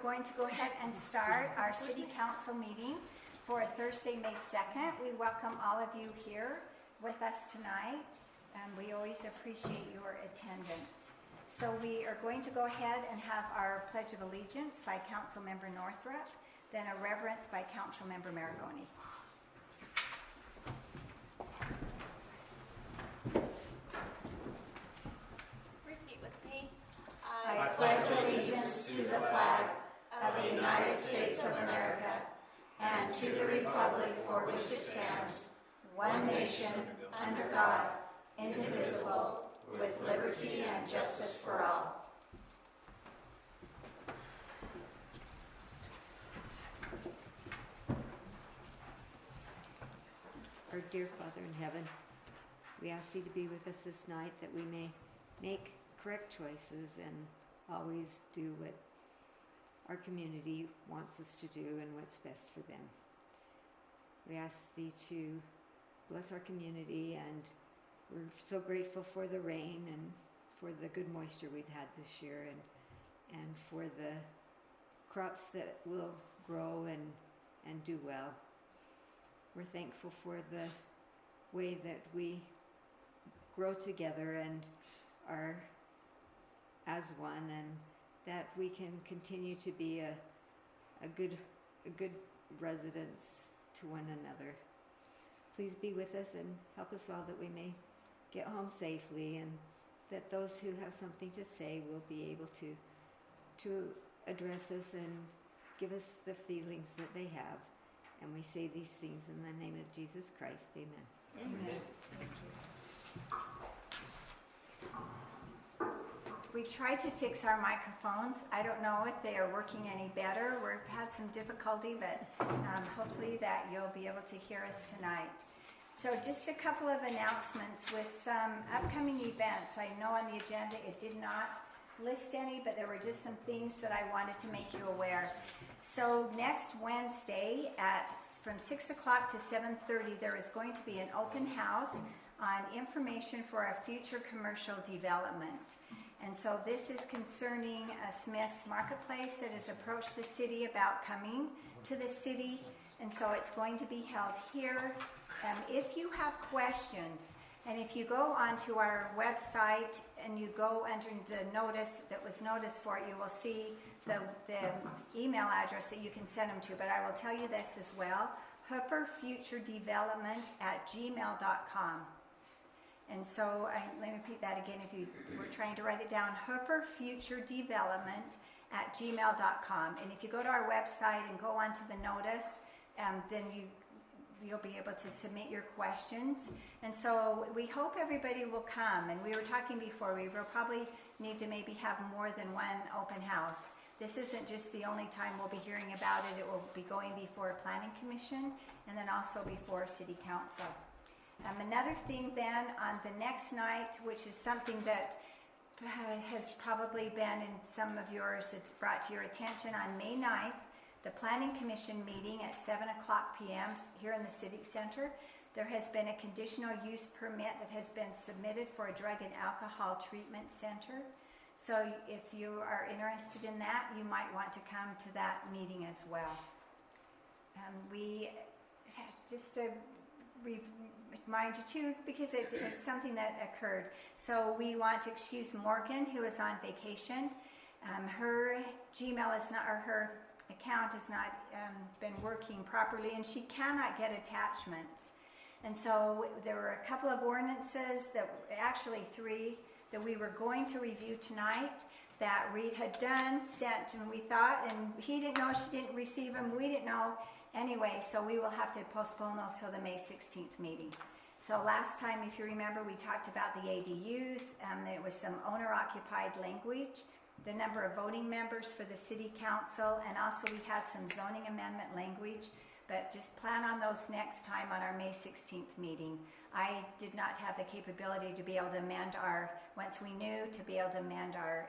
going to go ahead and start our City Council meeting for Thursday, May 2nd. We welcome all of you here with us tonight, and we always appreciate your attendance. So we are going to go ahead and have our Pledge of Allegiance by Councilmember Northrup, then a reverence by Councilmember Maragoni. Repeat with me. I pledge allegiance to the flag of the United States of America and to the republic for which it stands, one nation, under God, indivisible, with liberty and justice for all. Our dear Father in heaven, we ask Thee to be with us this night, that we may make correct choices and always do what our community wants us to do and what's best for them. We ask Thee to bless our community, and we're so grateful for the rain and for the good moisture we've had this year, and for the crops that will grow and do well. We're thankful for the way that we grow together and are as one, and that we can continue to be a good residence to one another. Please be with us and help us all that we may get home safely, and that those who have something to say will be able to address us and give us the feelings that they have. And we say these things in the name of Jesus Christ. Amen. Amen. Thank you. We've tried to fix our microphones. I don't know if they are working any better. We've had some difficulty, but hopefully that you'll be able to hear us tonight. So just a couple of announcements with some upcoming events. I know on the agenda it did not list any, but there were just some things that I wanted to make you aware. So next Wednesday from 6 o'clock to 7:30, there is going to be an open house on information for our future commercial development. And so this is concerning Smith's Marketplace that has approached the city about coming to the city. And so it's going to be held here. If you have questions, and if you go onto our website and you go under the notice that was noticed for it, you will see the email address that you can send them to. But I will tell you this as well, hooperfuturedevelopment@gmail.com. And so let me repeat that again if you were trying to write it down, hooperfuturedevelopment@gmail.com. And if you go to our website and go onto the notice, then you'll be able to submit your questions. And so we hope everybody will come. And we were talking before, we will probably need to maybe have more than one open house. This isn't just the only time we'll be hearing about it. It will be going before a planning commission and then also before city council. Another thing then on the next night, which is something that has probably been in some of yours that brought to your attention, on May 9th, the Planning Commission meeting at 7 o'clock p.m. here in the Civic Center. There has been a conditional use permit that has been submitted for a drug and alcohol treatment center. So if you are interested in that, you might want to come to that meeting as well. We just to remind you too, because it's something that occurred. So we want to excuse Morgan, who is on vacation. Her Gmail is not, or her account has not been working properly, and she cannot get attachments. And so there were a couple of ordinances, actually 3, that we were going to review tonight that Reed had sent, and we thought, and he didn't know, she didn't receive them, we didn't know. Anyway, so we will have to postpone those till the May 16th meeting. So last time, if you remember, we talked about the ADUs, there was some owner-occupied language, the number of voting members for the city council, and also we had some zoning amendment language, but just plan on those next time on our May 16th meeting. I did not have the capability to be able to amend once we knew, to be able to amend our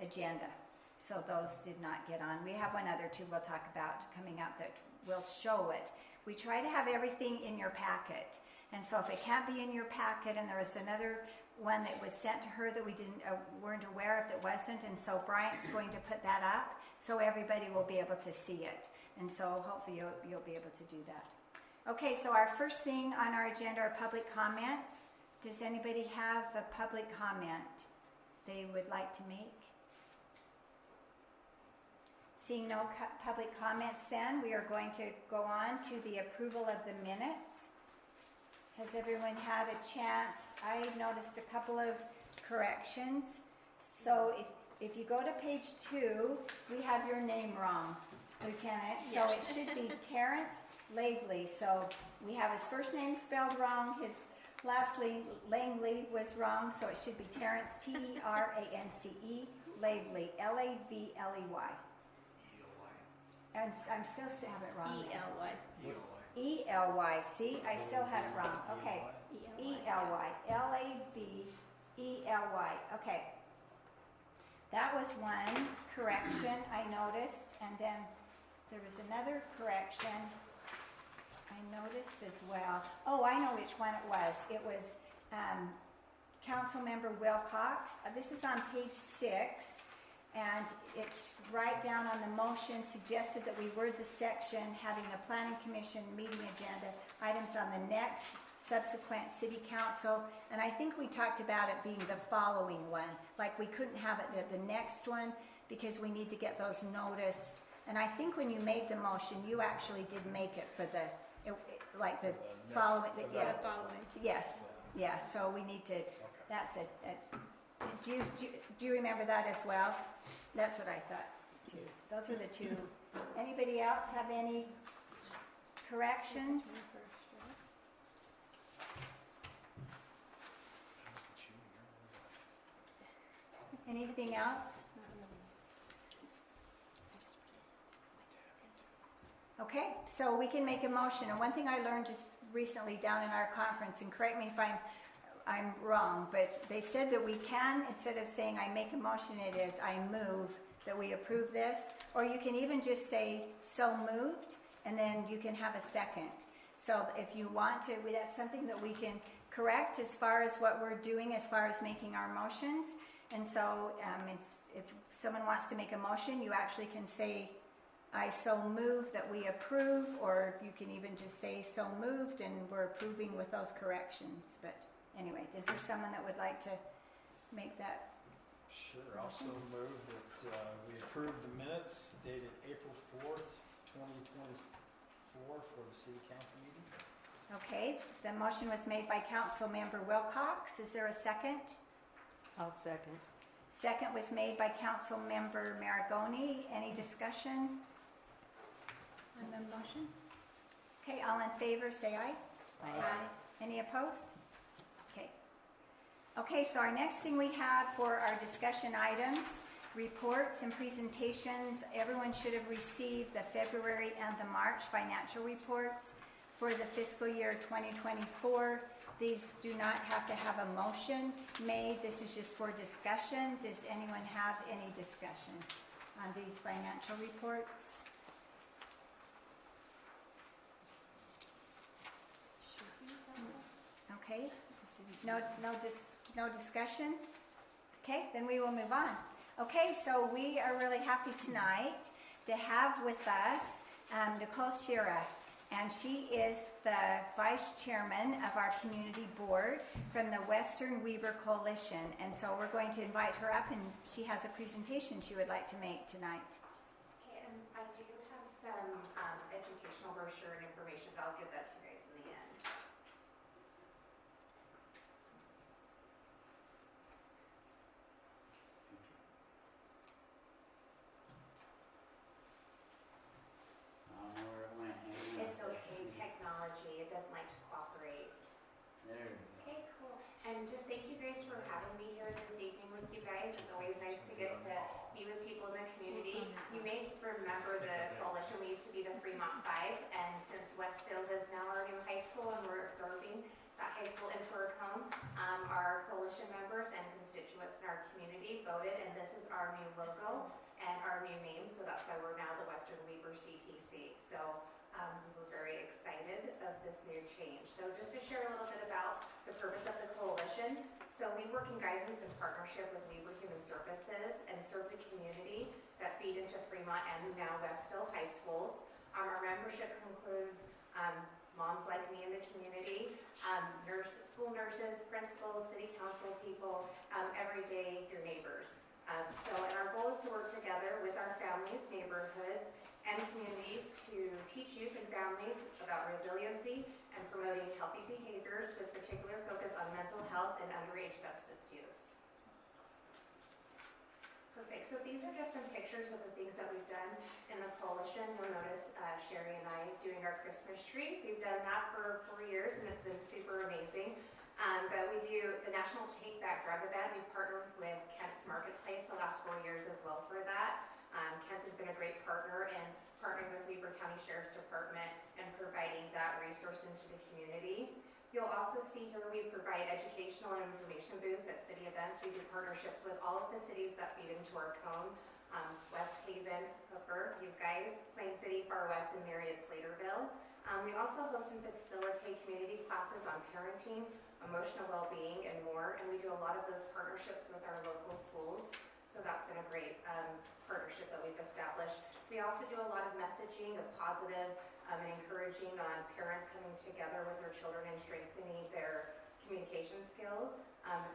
agenda. So those did not get on. We have one other too we'll talk about coming up that will show it. We try to have everything in your packet. And so if it can't be in your packet, and there is another one that was sent to her that we weren't aware of that wasn't, and so Bryant's going to put that up so everybody will be able to see it. And so hopefully you'll be able to do that. Okay, so our first thing on our agenda are public comments. Does anybody have a public comment they would like to make? Seeing no public comments, then we are going to go on to the approval of the minutes. Has everyone had a chance? I noticed a couple of corrections. So if you go to page 2, we have your name wrong, Lieutenant. So it should be Terrence Lavely. So we have his first name spelled wrong. His last name, Langley, was wrong. So it should be Terrence, T-E-R-A-N-C-E, Lavely, L-A-V-L-E-Y. And I'm still have it wrong. E-L-Y. E-L-Y. See, I still had it wrong. Okay. E-L-Y. L-A-V-E-L-Y. Okay. That was one correction I noticed, and then there was another correction I noticed as well. Oh, I know which one it was. It was Councilmember Wilcox. This is on page 6. And it's right down on the motion suggested that we word the section having the Planning Commission meeting agenda items on the next subsequent city council. And I think we talked about it being the following one. Like we couldn't have it the next one because we need to get those noticed. And I think when you made the motion, you actually did make it for the following. The following. Yes. Yeah. So we need to. That's it. Do you remember that as well? That's what I thought too. Those were the two. Anybody else have any corrections? Anything else? Okay, so we can make a motion. And one thing I learned just recently down in our conference, and correct me if I'm wrong, but they said that we can, instead of saying I make a motion, it is I move that we approve this. Or you can even just say so moved, and then you can have a second. So if you want to, that's something that we can correct as far as what we're doing as far as making our motions. And so if someone wants to make a motion, you actually can say I so move that we approve, or you can even just say so moved and we're approving with those corrections. But anyway, is there someone that would like to make that? Sure, I'll so move that we approve the minutes dated April 4th, 2024 for the city council meeting. Okay, the motion was made by Council Member Wilcox. Is there a second? I'll second. Second was made by Council Member Maragoni. Any discussion on the motion? Okay, all in favor say aye. Aye. Any opposed? Okay. Okay, so our next thing we have for our discussion items, reports and presentations. Everyone should have received the February and the March financial reports for the fiscal year 2024. These do not have to have a motion made. This is just for discussion. Does anyone have any discussion on these financial reports? Okay, no discussion? Okay, then we will move on. Okay, so we are really happy tonight to have with us Nicole Shira, and she is the vice chairman of our community board from the Western Weber Coalition. And so we're going to invite her up, and she has a presentation she would like to make tonight. Okay, and I do have some educational brochure and information, but I'll give that to you guys in the end. It's okay, technology, it doesn't like to cooperate. There we go. Okay, cool. And just thank you guys for having me here this evening with you guys. It's always nice to get to be with people in the community. You may remember the coalition, we used to be the Fremont 5, and since Westfield is now our new high school and we're absorbing that high school into our home, our coalition members and constituents in our community voted, and this is our new logo and our new name, so that's why we're now the Western Weber CTC. So we're very excited of this new change. So just to share a little bit about the purpose of the coalition. So So we work in guidance and partnership with Weber Human Services and serve the community that feed into Fremont and now Westville high schools. Our membership includes moms like me in the community, school nurses, principals, city council people, everyday your neighbors. And our goal is to work together with our families, neighborhoods, and communities to teach youth and families about resiliency and promoting healthy behaviors with particular focus on mental health and underage substance use. Perfect. So these are just some pictures of the things that we've done in the coalition. You'll notice Sherry and I doing our Christmas tree. We've done that for 4 years, and it's been super amazing. But we do the National Take Back Drug event. We've partnered with Kent's Marketplace the last 4 years as well for that. Kent's has been a great partner in partnering with Weber County Sheriff's Department and providing that resource into the community. You'll also see here we provide educational and information booths at city events. We do partnerships with all of the cities that feed into our cone. West Haven, Hooper, you guys, Plain City, Far West, and Marietta, Slaterville. We also host and facilitate community classes on parenting, emotional well-being, and more. And we do a lot of those partnerships with our local schools. So that's been a great partnership that we've established. We also do a lot of messaging of positive and encouraging on parents coming together with their children and strengthening their communication skills.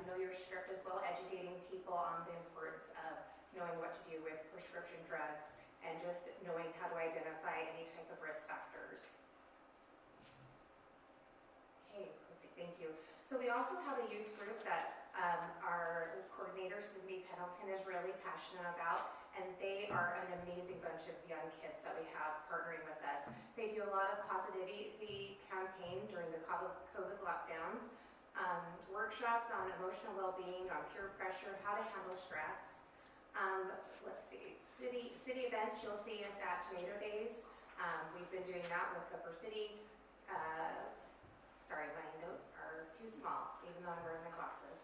Know your script as well, educating people on the importance of knowing what to do with prescription drugs and just knowing how to identify any type of risk factors. Okay, perfect, thank you. So we also have a youth group that our coordinator, Cindy Pendleton, is really passionate about, and they are an amazing bunch of young kids that we have partnering with us. They do a lot of positivity campaign during the COVID lockdowns, workshops on emotional well-being, on peer pressure, how to handle stress. Let's see, city events, you'll see us at Tomato Days. We've been doing that with Hooper City. Sorry, my notes are too small, even though I'm wearing my glasses.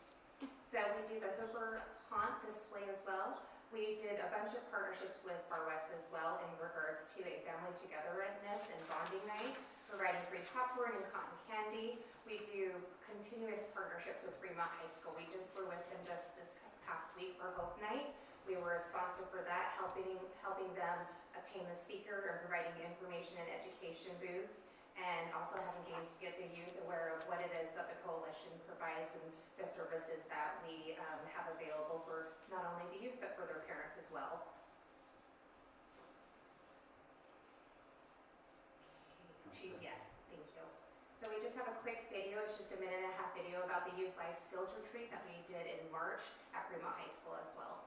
So we do the Hooper Haunt display as well. We did a bunch of partnerships with Far West as well in regards to a family togetherness and bonding night, providing free popcorn and cotton candy. We do continuous partnerships with Fremont High School. We just were with them just this past week for Hope Night. We were a sponsor for that, helping them obtain the speaker and providing information and education booths, and also having games to get the youth aware of what it is that the coalition provides and the services that we have available for not only the youth but for their parents as well. Yes, thank you. So we just have a quick video, it's just a 1.5-minute video about the Youth Life Skills Retreat that we did in March at Fremont High School as well.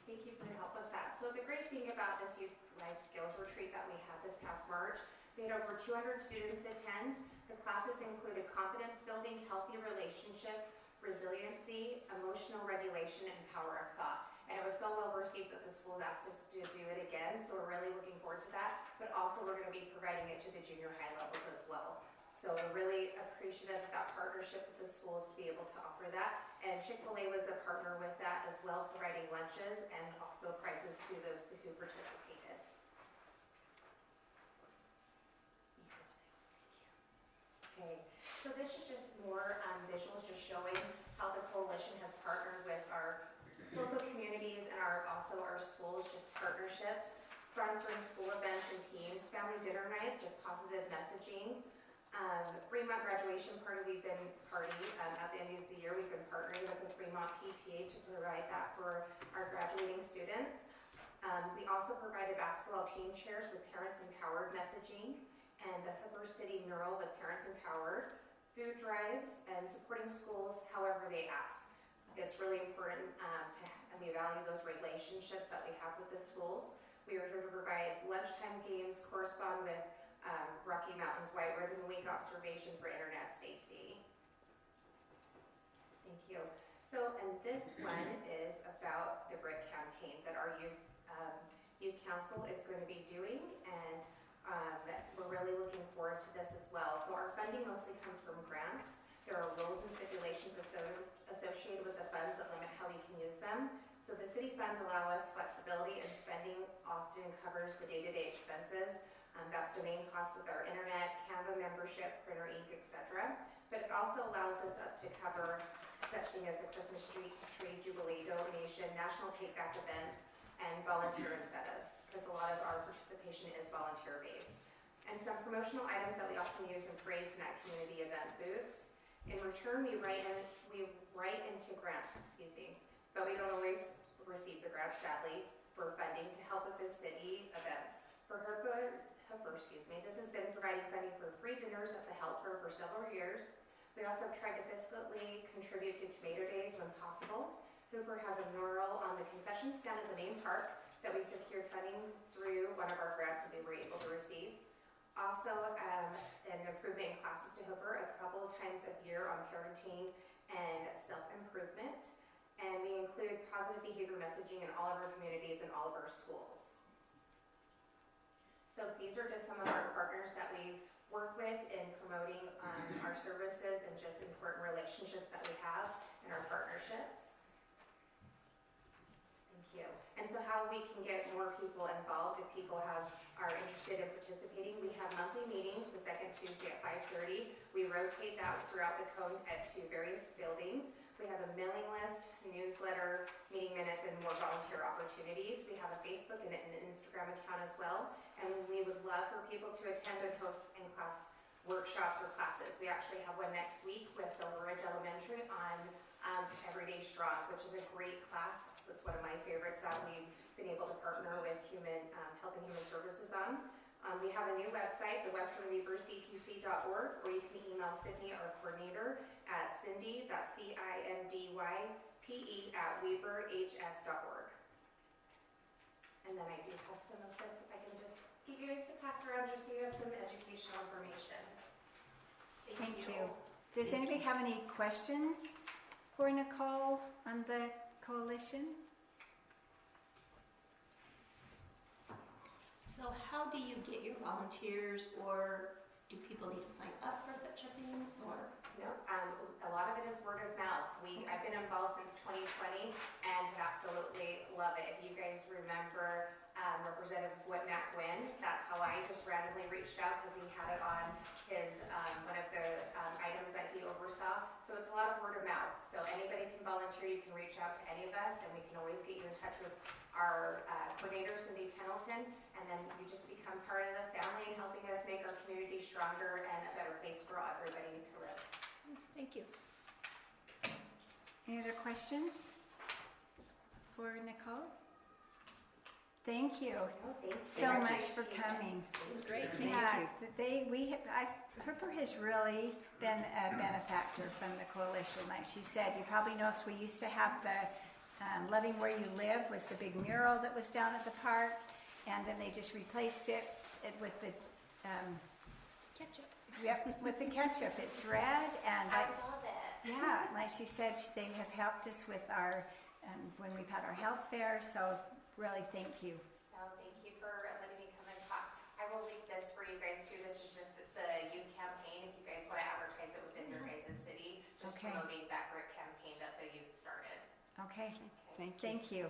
Thank you for your help with that. So the great thing about this Youth Life Skills Retreat that we had this past March, we had over 200 students attend. The classes included confidence building, healthy relationships, resiliency, emotional regulation, and power of thought. And it was so well received that the schools asked us to do it again, so we're really looking forward to that. But also we're going to be providing it to the junior high levels as well. So we're really appreciative of that partnership with the schools to be able to offer that. And Chick-fil-A was a partner with that as well, providing lunches and also prizes to those who participated. Okay, so this is just more visuals, just showing how the coalition has partnered with our local communities and also our schools, just partnerships, sponsoring school events and teams, family dinner nights with positive messaging. Fremont graduation party, at the end of the year, we've been partnering with the Fremont PTA to provide that for our graduating students. We also provided basketball team chairs with Parents Empowered messaging, and the Hooper City mural with Parents Empowered, food drives, and supporting schools however they ask. It's really important and we value those relationships that we have with the schools. We are here to provide lunchtime games, correspond with Rocky Mountain's White Ribbon Week observation for internet safety. Thank you. So, and this one is about the BRIC campaign that our youth council is going to be doing, and we're really looking forward to this as well. So our funding mostly comes from grants. There are rules and stipulations associated with the funds that limit how we can use them. So the city funds allow us flexibility, and spending often covers the day-to-day expenses. That's domain costs with our internet, Canva membership, printer, ink, etc. But it also allows us up to cover such things as the Christmas tree jubilee donation, national take-back events, and volunteer incentives, because a lot of our participation is volunteer-based. And some promotional items that we often use in parades and at community event booths. In return, we write into grants, but we don't always receive the grants, sadly, for funding to help with the city events. For Hooper, this has been providing funding for free dinners at the Health Fair for several years. We also have tried to fiscally contribute to Tomato Days when possible. Hooper has a mural on the concession stand of the main park that we secured funding through one of our grants that we were able to receive. Also, an improvement in classes to Hooper a couple of times a year on parenting and self-improvement. And we include positive behavior messaging in all of our communities and all of our schools. So these are just some of our partners that we work with in promoting our services and just important relationships that we have in our partnerships. Thank you. And so how we can get more people involved if people are interested in participating. We have monthly meetings the second Tuesday at 5:30. We rotate that throughout the code to various buildings. We have a mailing list, newsletter, meeting minutes, and more volunteer opportunities. We have a Facebook and an Instagram account as well. And we would love for people to attend and host in-class workshops or classes. We actually have one next week with Silver Ridge Elementary on Everyday Strong, which is a great class. It's one of my favorites that we've been able to partner with Health and Human Services on. We have a new website, the westernweberctc.org, or you can email Sydney, our coordinator, at Cindy, that's cindype@weberhs.org. And then I do have some of this, if I can just get you guys to pass around just so you have some educational information. Thank you. Does anybody have any questions for Nicole on the coalition? So how do you get your volunteers, or do people need to sign up for such a thing, or? No, a lot of it is word of mouth. I've been involved since 2020 and absolutely love it. If you guys remember Representative Matt Gwynn, that's how I just randomly reached out because he had it on his one of the items that he oversaw. So it's a lot of word of mouth. So anybody can volunteer. You can reach out to any of us, and we can always get you in touch with our coordinator, Cindy Pendleton, and then you just become part of the family and helping us make our community stronger and a better place for everybody to live. Thank you. Any other questions for Nicole? Thank you so much for coming. It was great. Yeah, Hooper has really been a benefactor from the coalition. Like she said, you probably noticed we used to have the Loving Where You Live was the big mural that was down at the park, and then they just replaced it with the Ketchup. Yep, with the ketchup. It's red, and I love it. yeah, like she said, they have helped us with our when we've had our health fair. So really, thank you. No, thank you for letting me come and talk. I will link this for you guys too. This is just the youth campaign. If you guys want to advertise it within your guys' city, just Okay. promoting that great campaign that the youth Okay, Thank you. thank you.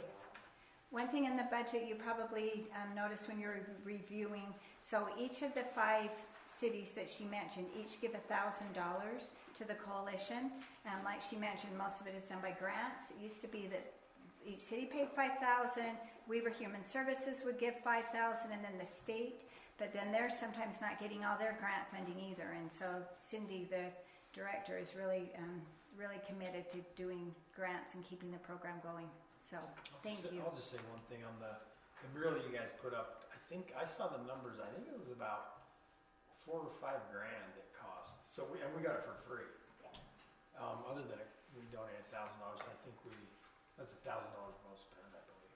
One thing in the budget you probably noticed when you're reviewing, so each of the 5 cities that she mentioned, each give $1,000 to the coalition. And like she mentioned, most of it is done by grants. It used to be that each city paid $5,000, Weaver Human Services would give $5,000, and then the state, but then they're sometimes not getting all their grant funding either. And so Cindy, the director, is really committed to doing grants and keeping the program going. So thank you. I'll just say one thing on the mural you guys put up. I think I saw the numbers. I think it was about $4 or $5 grand it cost. So we got it for free. Other than we donated $1,000. I think that's $1,000 well spent, I believe.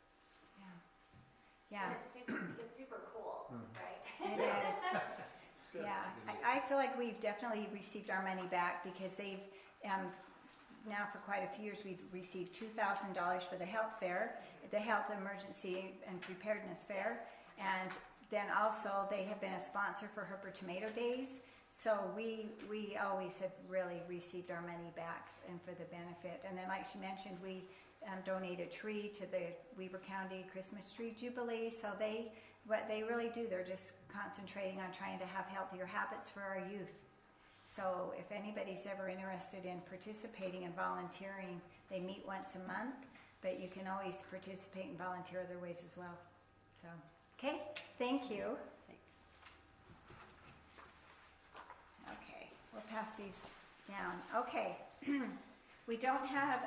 Yeah, It's super cool, right? it is. Yeah, I feel like we've definitely received our money back because they've, now for quite a few years, we've received $2,000 for the health fair, the health emergency and preparedness fair, and then also they have been a sponsor for Hooper Tomato Days. So we always have really received our money back and for the benefit. And then like she mentioned, we donate a tree to the Weber County Christmas Tree Jubilee. So what they really do, they're just concentrating on trying to have healthier habits for our youth. So if anybody's ever interested in participating and volunteering, they meet once a month, but you can always participate and volunteer other ways as well. So, okay, thank you. Thanks. Okay, we'll pass these down. Okay, we don't have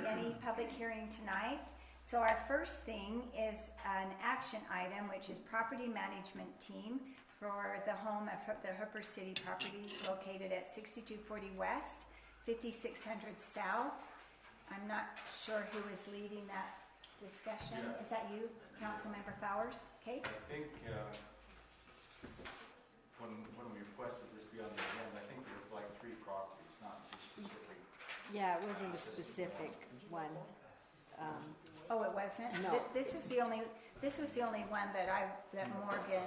any public hearing tonight. So our first thing is an action item, which is property management team for the home of the Hooper City property located at 6240 West, 5600 South. I'm not sure who is leading that discussion. Yeah. Is that you, Councilmember Fowers? Okay. I think when we requested this be on the agenda, I think there were like 3 properties, not just specific. Yeah, it wasn't a specific one. Oh, it wasn't? No. This was the only one that Morgan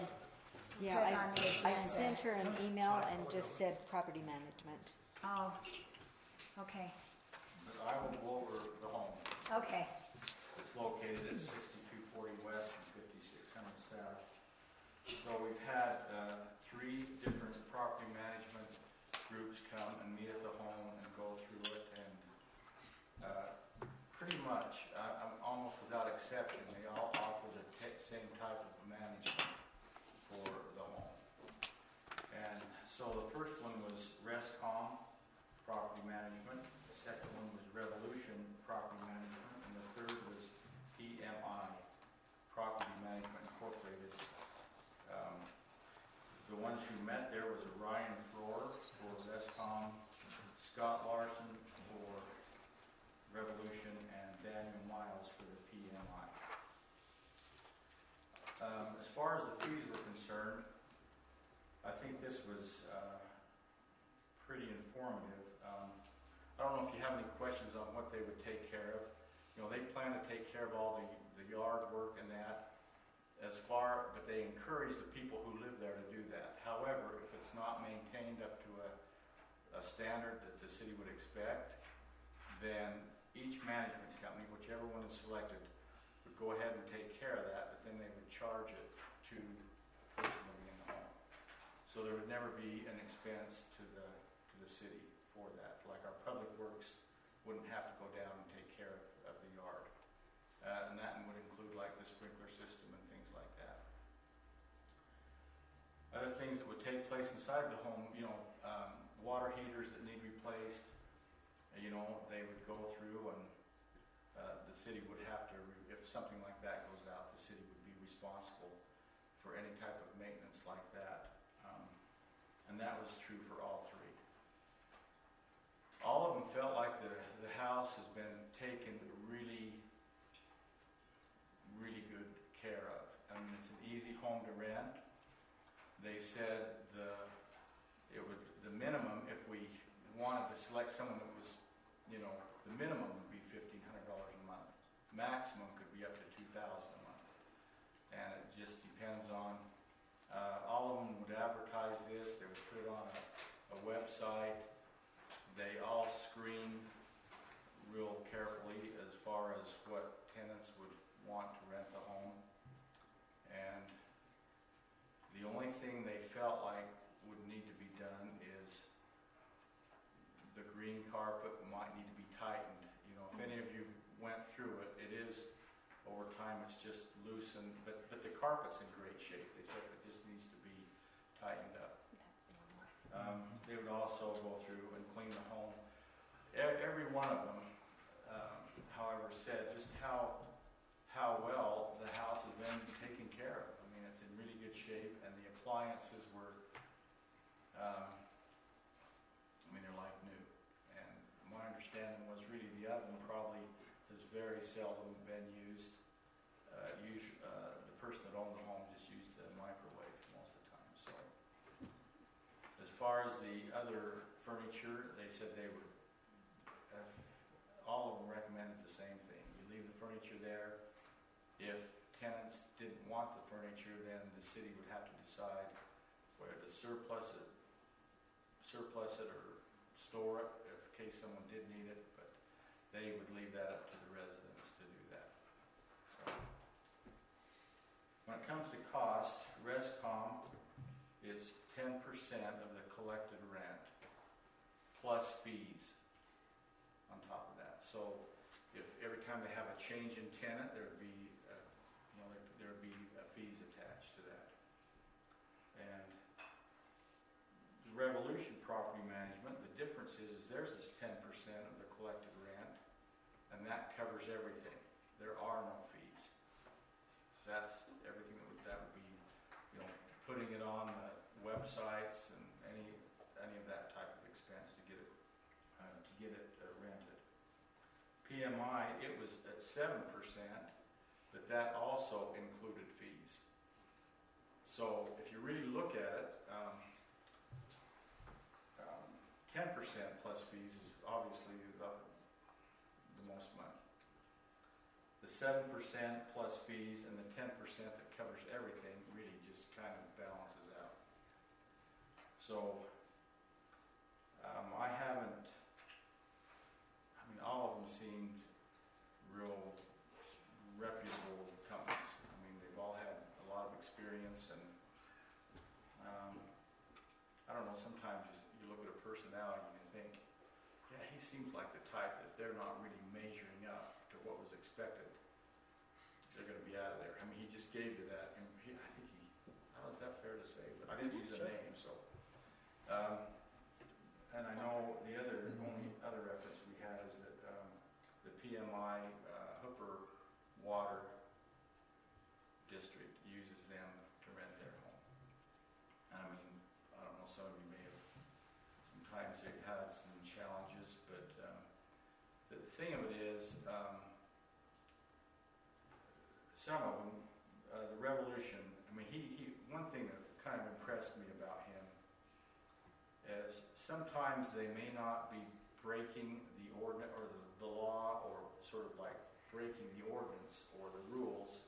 Yeah, put on the I agenda. sent her an email and just said property management. Oh, okay, But I will go over the home. okay. It's located at 6240 West and 5600 South. So we've had 3 different property management groups come and meet at the home and go through it, and pretty much, almost without exception, they all offer the same type of management for the home. And so the first one was Rescom Property Management, the second one was Revolution Property Management, and the third was PMI Property Management Incorporated. The ones who met there was Ryan Floor for Rescom, Scott Larson for Revolution, and Daniel Miles for the PMI. As far as the fees were concerned, I think this was pretty informative. I don't know if you have any questions on what they would take care of. You know, they plan to take care of all the yard work and that but they encourage the people who live there to do that. However, if it's not maintained up to a standard that the city would expect, then each management company, whichever one is selected, would go ahead and take care of that, but then they would charge it to the person living in the home. So there would never be an expense to the city for that. Like our public works wouldn't have to go down and take care of the yard. And that would include like the sprinkler system and things like that. Other things that would take place inside the home, water heaters that need replaced, they would go through and the city would have to, if something like that goes out, the city would be responsible for any type of maintenance like that. And that was true for all 3. All of them felt like the house has been taken really, really good care of. I mean, it's an easy home to rent. They said the minimum, if we wanted to select someone that was, the minimum would be $1,500 a month. Maximum could be up to $2,000 a month. And it just depends on, all of them would advertise this, they would put it on a website. They all screen real carefully as far as what tenants would want to rent the home. And the only thing they felt like would need to be done is the green carpet might need to be tightened. You know, if any of you went through it, it is, over time, it's just loosened, but the carpet's in great shape. They said it just needs to be tightened up. They would also go through and clean the home. Every one of them, however, said just how well the house has been taken care of. I mean, it's in really good shape, and the appliances were, they're like new. And my understanding was really the oven probably has very seldom been used. The person that owned the home just used the microwave most of the time. So, as far as the other furniture, they said they would. All of them recommended the same thing. You leave the furniture there. If tenants didn't want the furniture, then the city would have to decide whether to surplus it or store it in case someone did need it. But they would leave that up to the residents to do that. So, when it comes to cost, Rescom is 10% of the collected rent plus fees on top of that. So if every time they have a change in tenant, there would be fees attached to that. And the Revolution Property Management, the difference is theirs is 10% of the collected rent, and that covers everything. There are no fees. That's everything that would be, putting it on the websites and any of that type of expense to get it rented. PMI, it was at 7%, but that also included fees. So if you really look at it, 10% plus fees is obviously the most money. The 7% plus fees and the 10% that covers everything really just kind of balances out. So all of them seemed real reputable companies. I mean, they've all had a lot of experience, and I don't know, sometimes you look at a personality and you think, yeah, he seems like the type that if they're not really measuring up to what was expected, they're going to be out of there. I mean, he just gave you that, and how is that fair to say? But I didn't use a name, so. And I know the only other reference we had is that the PMI Hooper Water District uses them to rent their home. And I mean, I don't know, some of you may have, sometimes they've had some challenges, but the thing of it is, some of them, the Revolution, I mean, one thing that kind of impressed me about him is sometimes they may not be breaking the ordinance or the law, or sort of like breaking the ordinance or the rules,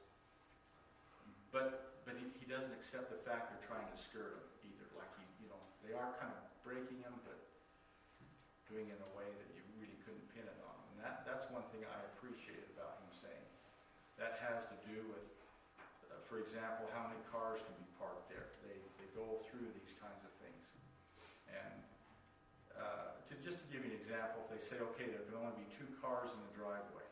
but he doesn't accept the fact they're trying to skirt them either. Like they are kind of breaking them, but doing it in a way that you really couldn't pin it on them. And that's one thing I appreciate about him saying. That has to do with, for example, how many cars can be parked there. They go through these kinds of things. And just to give you an example, if they say, okay, there can only be 2 cars in the driveway.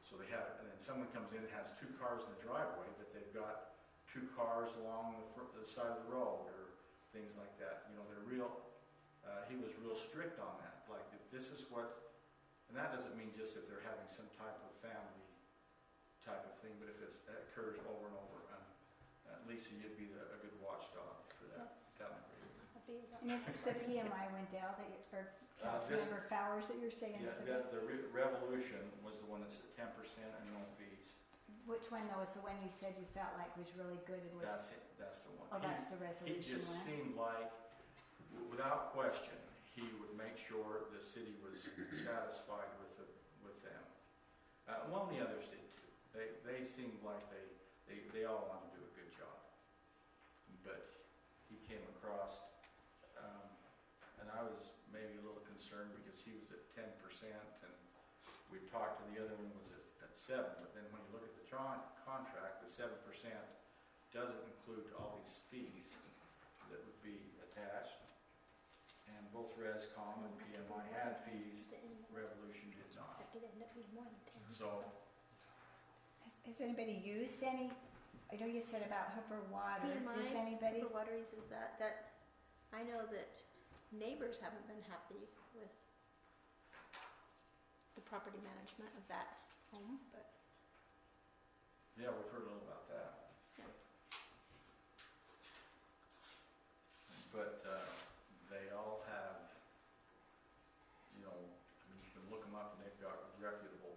So and then someone comes in and has 2 cars in the driveway, but they've got 2 cars along the side of the road or things like that. They're real, he was real strict on that. Like if this is what, and that doesn't mean just if they're having some type of family type of thing, but if it occurs over and over, Lisa, you'd be a good watchdog for that. Yes. That would be great. And this is the PMI Wendell or Councilmember Fowers that you're saying? Yeah, the Revolution was the one that's at 10% and no fees. Which one though is the one you said you felt like was really good and was? That's it. That's the one. Oh, that's the resolution He just one. seemed like, without question, he would make sure the city was satisfied with them. Well, the others did too. They seemed like they all wanted to do a good job. But he came across, and I was maybe a little concerned because he was at 10%, and We talked to the other one was at 7, but then when you look at the contract, the 7% doesn't include all these fees that would be attached. And both Rescom and PMI had fees, Revolution did not. That could end up being more than 10. So, Has anybody used any? I know you said about Hooper Water. Does anybody? For water uses that, I know that neighbors haven't been happy with the property management of that home, but yeah, we've heard a little about that. Yeah. But they all have, you know, I mean, you can look them up and they've got reputable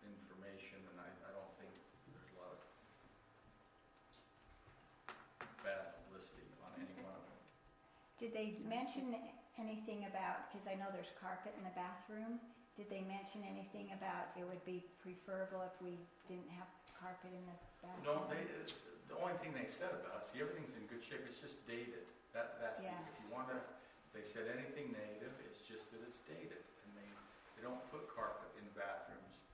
information, and I don't think there's a lot of bad publicity on any one of them. Did they mention anything about, because I know there's carpet in the bathroom, did they mention anything about it would be preferable if we didn't have carpet in the No, bathroom? the only thing they said about it, see, everything's in good shape, it's just dated. That's Yeah. if you want to, if they said anything negative, it's just that it's dated, and they don't put carpet in bathrooms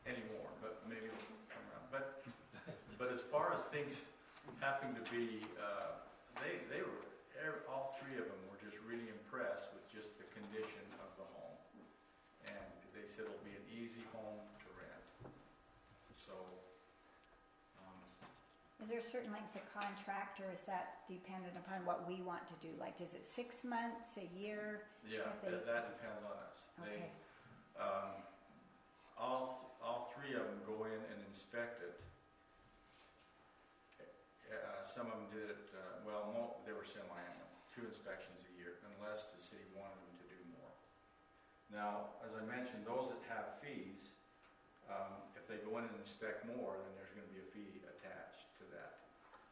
anymore, but maybe it'll come around. But as far as things having to be, they were all three of them were just really impressed with just the condition of the home, and they said it'll be an easy home to rent. So. Is there a certain length of contract, or is that dependent upon what we want to do? Like, is it 6 months, a year? Yeah, If they- that depends on us. Okay. All three of them go in and inspect it. Some of them did it, they were semi-annual, 2 inspections a year, unless the city wanted them to do more. Now, as I mentioned, those that have fees, if they go in and inspect more, then there's going to be a fee attached to that.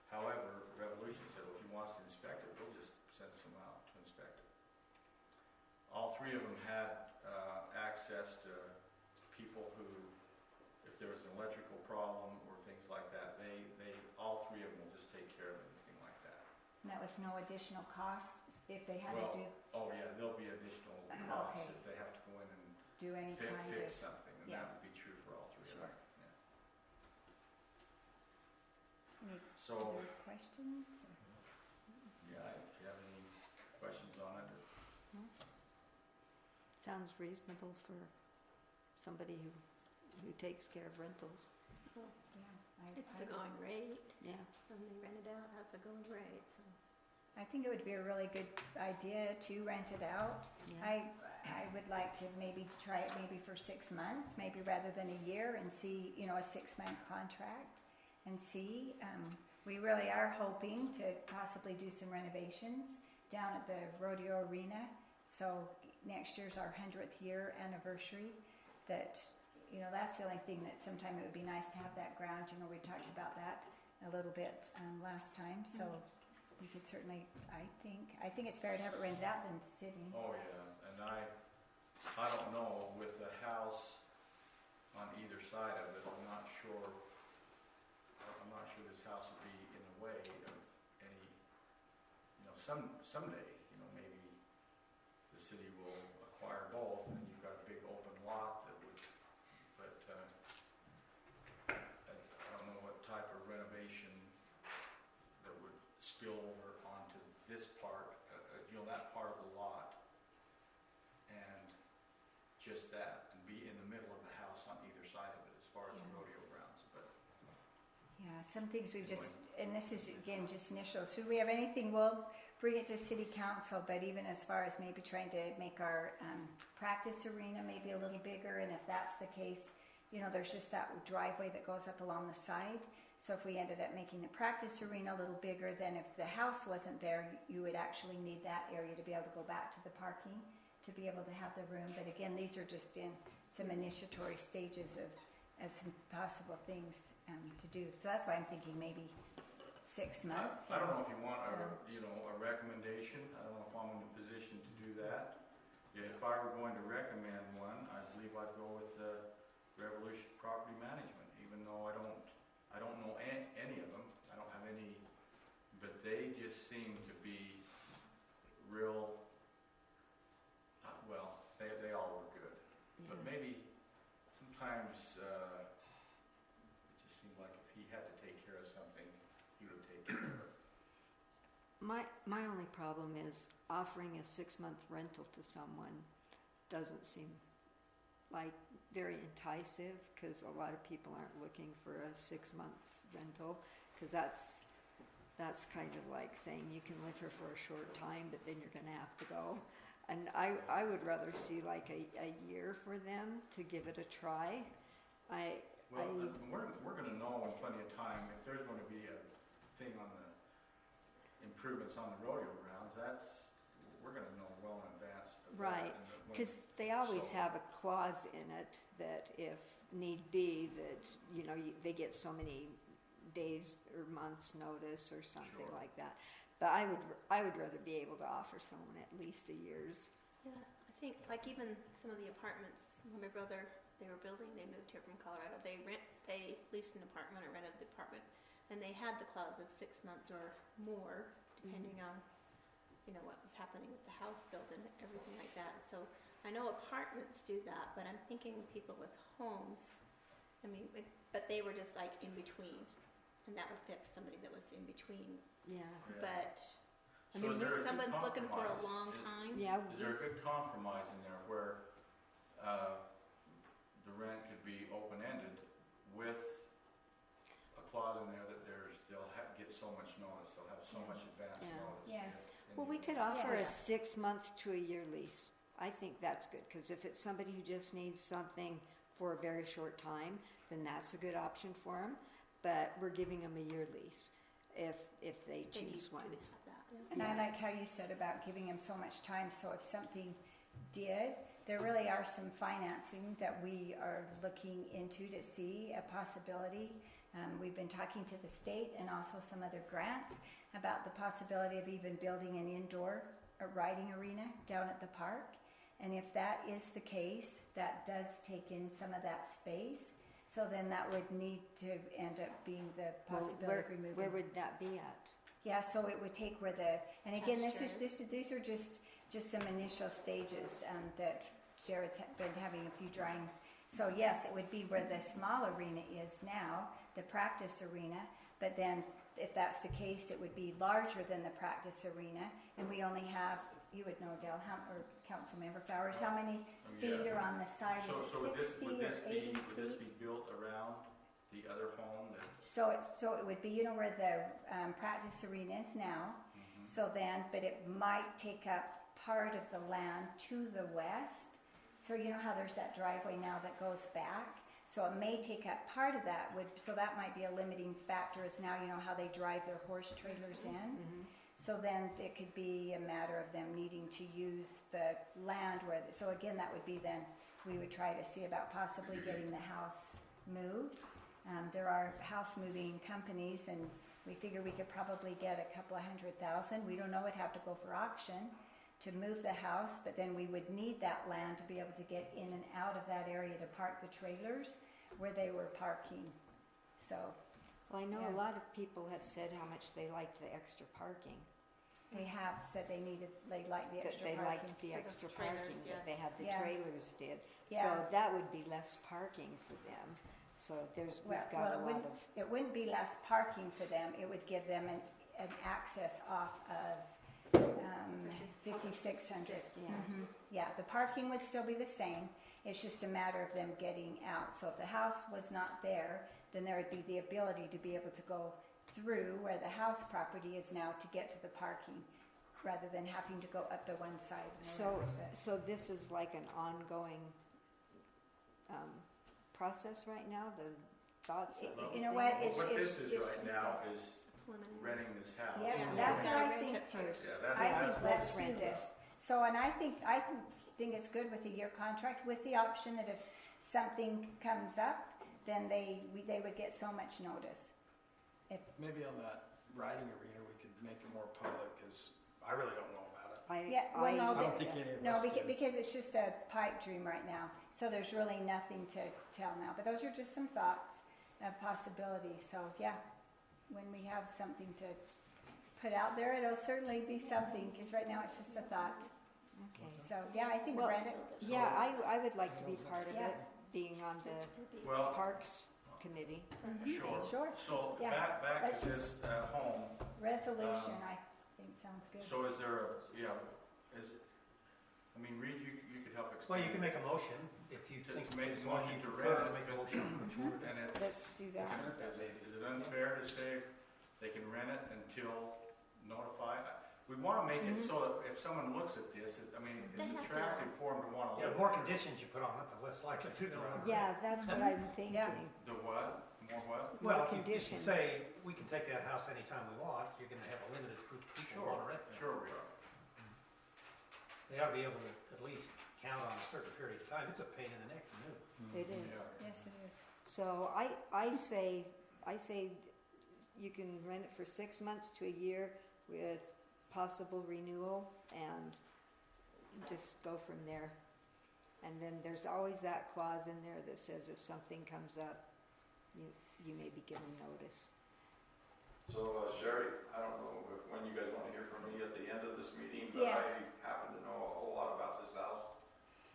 However, Revolution said, well, if he wants to inspect it, we'll just send some out to inspect it. All three of them had access to people who, if there was an electrical problem or things like that, all three of them will just take care of anything like that. And that was no additional cost if they had Well, to oh yeah, there'll be additional costs Okay. if they have to go in and do any kind of... fix something, and yeah. that would be true for all three Sure. of them. Yeah. Any So, other questions? or- yeah, if you have any questions on it, Sounds reasonable for somebody who takes care of rentals. Yeah, it's the going rate. Yeah. When they rent it out, that's the going rate, so. I think it would be a really good idea to rent it out. Yeah. I would like to maybe try it maybe for 6 months, maybe rather than a year, and see, you know, a 6-month contract and see. We really are hoping to possibly do some renovations down at the rodeo arena. So next year's our 100th year anniversary. That, you know, that's the only thing that sometime it would be nice to have that ground. You know, we talked about that a little bit last time. So we could certainly, I think it's fair to have it rented out than sitting. oh yeah, and I don't know, with the house on either side of it, I'm not sure this house would be in the way of any, you know, someday, you know, maybe the city will acquire both, and you've got a big open lot that would, but I don't know what type of renovation that would spill over onto this part, you know, that part of the lot, and just that, and be in the middle of the house on either side of it as far as the Yeah. rodeo grounds, but Yeah, some things we've just, and this is again just initial. So if we have anything, we'll bring it to city council. But even as far as maybe trying to make our practice arena maybe a little bigger, and if that's the case, you know, there's just that driveway that goes up along the side. So if we ended up making the practice arena a little bigger, then if the house wasn't there, you would actually need that area to be able to go back to the parking, to be able to have the room. But again, these are just in some initiatory stages of some possible things to do. So that's why I'm thinking maybe 6 months. I don't know if you want So- a recommendation. I don't know if I'm in a position to do that. Yeah, if I were going to recommend one, I believe I'd go with the Revolution Property Management, even though I don't know any of them. I don't have any, but they just seem to be real, well, they all were good. but maybe sometimes it just seemed like if he had to take care of something, he would take care of it. My only problem is offering a 6-month rental to someone doesn't seem like very enticing, because a lot of people aren't looking for a 6-month rental, because that's kind of like saying you can live here for a short time, but then you're going to have to go. And I would rather see like a year for them to give it a try. Well, we're going to know in plenty of time if there's going to be a thing on the improvements on the rodeo grounds. We're going to know well in advance of Right, that. And because they always so- have a clause in it that if need be, that, you know, they get so many days or months notice or something Sure. like that. But I would rather be able to offer someone at least a year's. Yeah, I think like even some of the apartments, when my brother, they were building, they moved here from Colorado, they leased an apartment or rented the apartment, and they had the clause of 6 months or more, depending on, you know, what was happening with the house build and everything like that. So I know apartments do that, but I'm thinking people with homes, I mean, but they were just like in between, and that would fit for somebody that was in between. Yeah. Yeah. But I So mean, is there a if good someone's looking for a compromise? long time. Yeah. Is there a good compromise in there where the rent could be open-ended with a clause in there that they'll get so much notice, they'll have so much advance Yeah. notice? Yes. in Well, the we could event. offer a Yes. 6-month to a year lease. I think that's good, because if it's somebody who just needs something for a very short time, then that's a good option for them. But we're giving them a year lease if they They need choose to one. have that. Yeah. And I like how you said about giving them so much time, so if something did, there really are some financing that we are looking into to see a possibility. We've been talking to the state and also some other grants about the possibility of even building an indoor riding arena down at the park. And if that is the case, that does take in some of that space. So then that would need to end up being the Well, possibility of removing. where would that be at? Yeah, so it would take where the, and again, Pastures. these are just some initial stages that Jared's been having a few drawings. So yes, it would be where the small arena is now, the practice arena, but then if that's the case, it would be larger than the practice arena, and we only have, you would know, Dale, or Councilmember Flowers, how many feet are on the side? So Is would it this, 60 would or this 80 be, would this be feet? built around the other home that? So it would be, you know, where the practice arena is now. So then, but it might take up part of the land to the west. So you know how there's that driveway now that goes back? So it may take up part of that, so that might be a limiting factor, is now you know how they drive their horse trailers in? So then it could be a matter of them needing to use the land so again, that would be then, we would try to see about possibly getting the house moved. There are house moving companies, and we figure we could probably get a couple of $100,000. We don't know, it'd have to go for auction to move the house, but then we would need that land to be able to get in and out of that area to park the trailers where they were parking. So Well, I know Yeah. a lot of people have said how much they liked the extra parking. they have said they liked the That extra they parking. liked the For the extra trailers, parking that they yes. had, the Yeah. trailers did. Yeah. So that would be less parking for them. So we've got a lot of, It wouldn't be less parking for them. It would give them an access off of 5600. Yeah. Yeah, the parking would still be the same. It's just a matter of them getting out. So if the house was not there, then there would be the ability to be able to go through where the house property is now to get to the parking, rather than having to go up the one side. And around to the- so this is like an ongoing process right now, the thoughts that You know what, Well, it's what this is it's right just now a- is Preliminary. renting this house. Yeah, Yeah, that's we what gotta I rent think it too. first. Yeah, that's, I that's think what let's let's do rent it. this. So, and I think it's good with a year contract, with the option that if something comes up, then they would get so much notice. Maybe on that riding arena, we could make it more public, because I really don't know about it. Yeah, well, no, I don't think any of No, us do. because it's just a pipe dream right now, so there's really nothing to tell now. But those are just some thoughts of possibilities. So yeah, when we have something to put out there, it'll certainly be something. Because right now it's just a thought. Okay. So, yeah, I think Well, Brandon, Yeah, I would like to be part of Yeah. it, being on the Well, Parks Committee. sure. Sure. So Yeah. back Let's to this at home. resolution, I think sounds good. So is there a, I mean, Reed, you could help Well, explain. you can make a motion if you To- think. to make there's a one motion you to prefer, rent it. Make a motion on which one. And it's, Let's do that. is it unfair to say they can rent it until notified? We want to make it so that if someone looks at this, I mean, They it's have to attractive know. for them to want to Yeah, live. the more conditions you put on it, the less likely they're gonna want to. Yeah, that's what I'm thinking. The what? More what? Well, More if you conditions. say, we can take that house anytime we want, you're gonna have a limited group of people who wanna rent that. Sure we are. They ought to be able to at least count on a certain period of time. It's a pain in the neck to move. It is. Yeah. Yes, it is. So I say you can rent it for 6 months to a year with possible renewal and just go from there. And then there's always that clause in there that says if something comes up, you may be given notice. So Sherry, I don't know when you guys want to hear from me at the end of this meeting, but Yes. I happen to know a whole lot about this house.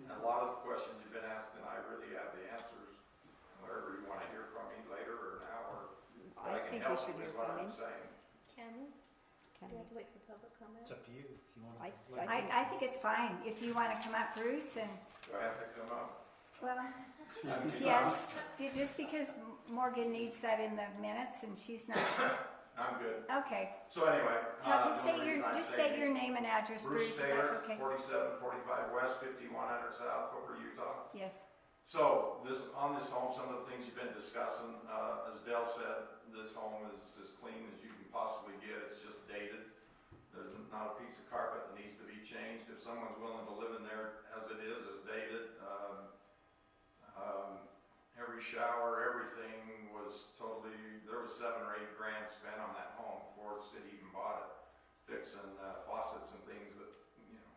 And a lot of the questions you've been asking, I really have the answers. Wherever you want to hear from me later or now, or I I can think we help should you hear is what from I'm him. saying. Can we? Can Do we we? have to wait for public comment? It's up to you if you wanna. I think it's fine. If you want to come up, Bruce, and, Do I have to come up? well, I mean, yes, just because Morgan needs that in the minutes and she's not, I'm good. okay. So anyway. Just the reason I say state your name and address, Bruce, Bruce if that's Taylor, okay. 4745 West, 5100 South, Hooper, Utah. Yes, So, this is on this home, some of the things you've been discussing, as Dell said, this home is as clean as you can possibly get, it's just dated. There's not a piece of carpet that needs to be changed, if someone's willing to live in there as it is, as dated. Every shower, everything was totally, there was $7 or $8 grand spent on that home before the city even bought it, fixing faucets and things that, you know.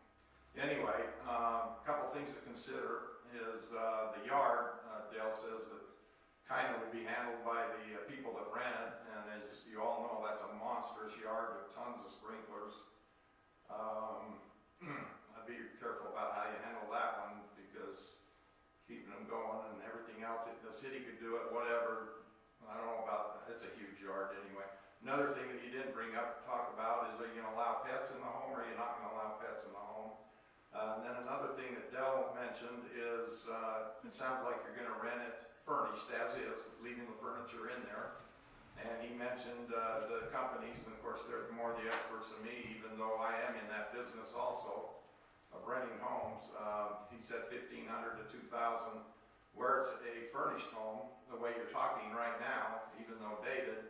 Anyway, a couple things to consider is the yard, Dale says that kind of would be handled by the people that rent it, and as you all know, that's a monstrous yard with tons of sprinklers. I'd be careful about how you handle that one, because keeping them going and everything else, the city could do it, whatever. I don't know about that, it's a huge yard anyway. Another thing that you didn't talk about is, are you gonna allow pets in the home, or are you not gonna allow pets in the home? And then another thing that Dell mentioned is, it sounds like you're gonna rent it furnished as is, leaving the furniture in there. And he mentioned the companies, and of course they're more the experts than me, even though I am in that business also of renting homes. He said 1,500 to 2,000, where it's a furnished home, the way you're talking right now, even though dated,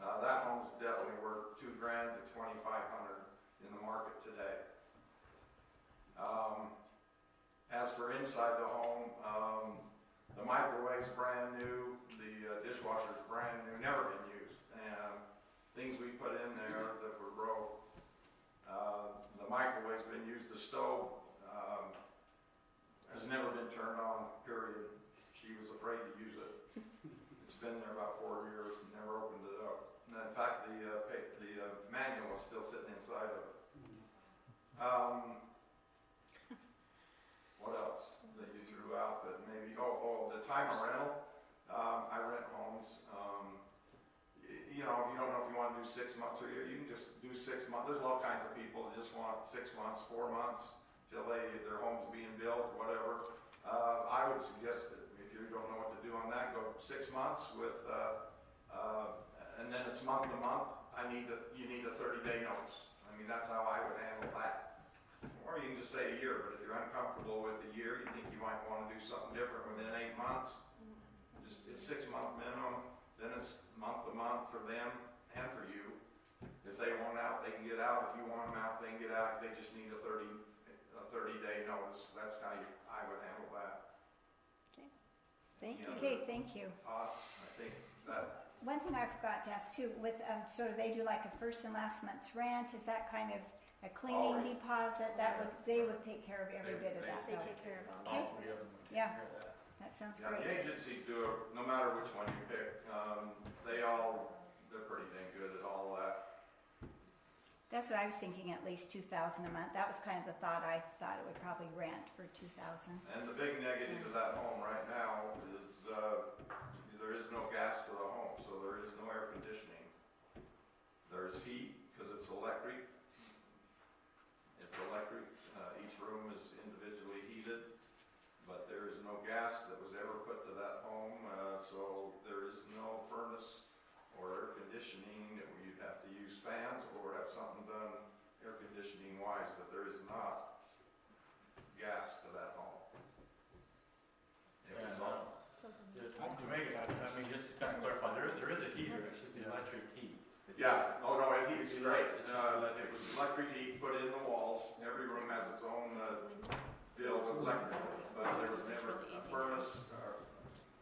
that home's definitely worth $2 grand to 2,500 in the market today. As for inside the home, the microwave's brand new, the dishwasher's brand new, never been used, and things we put in there that were broke. The microwave's been used, the stove has never been turned on, period. She was afraid to use it. It's been there about 4 years, never opened it up. And in fact, the manual is still sitting inside of it. What else that you threw out that maybe, the time of rental. I rent homes. You know, if you don't know if you want to do 6 months or a year, you can just do 6 months. There's all kinds of people that just want 6 months, 4 months, till their home's being built, whatever. I would suggest that if you don't know what to do on that, go 6 months with, and then it's month to month. You need a 30-day notice. I mean, that's how I would handle that. Or you can just say a year, but if you're uncomfortable with a year, you think you might want to do something different within 8 months, it's 6 month minimum, then it's month to month for them and for you. If they want out, they can get out. If you want them out, they can get out. They just need a 30-day notice. That's how I would handle that. Thank you. okay, thank you. Thoughts? I think that, One thing I forgot to ask too, with, so do they do like a first and last month's rent? Is that kind of a cleaning Always. deposit? They would take care of every bit of that They though. take care of all Okay. that. All three of them would take Yeah. care of that. That sounds yeah, the great. agencies do it, no matter which one you pick. They're pretty dang good at all that. That's what I was thinking, at least 2,000 a month. That was kind of the thought I thought it would probably rent for 2,000. And the big negative to that home right now is, there is no gas to the home, so there is no air conditioning. There's heat, because it's electric. It's electric, each room is individually heated, but there is no gas that was ever put to that home, so there is no furnace or air conditioning. You'd have to use fans or have something done air conditioning wise, but there is not gas to that home. It was And, on. To make it, I mean, just to kind of clarify, there is a heater, it's just the electric heat. It's Yeah, oh no, it heats It's great. it's just electric. It was electric heat put in the walls. Every room has its own deal with electric, but there was never a furnace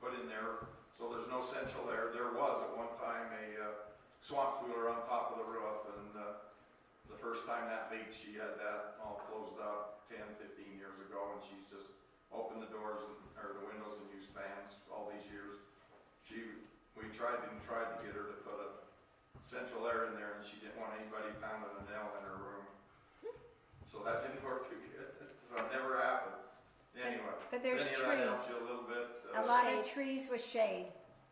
put in there, so there's no central air. There was at one time a swamp cooler on top of the roof, and the first time that leaked, she had that all closed up 10, 15 years ago, and she's just opened the doors or the windows and used fans all these years. We tried to get her to put a central air in there, and she didn't want anybody pounding a nail in her room. So that didn't work too good. So it never happened. Anyway. But there's if any of that helps trees. you a little bit. A lot of Shade. trees with shade,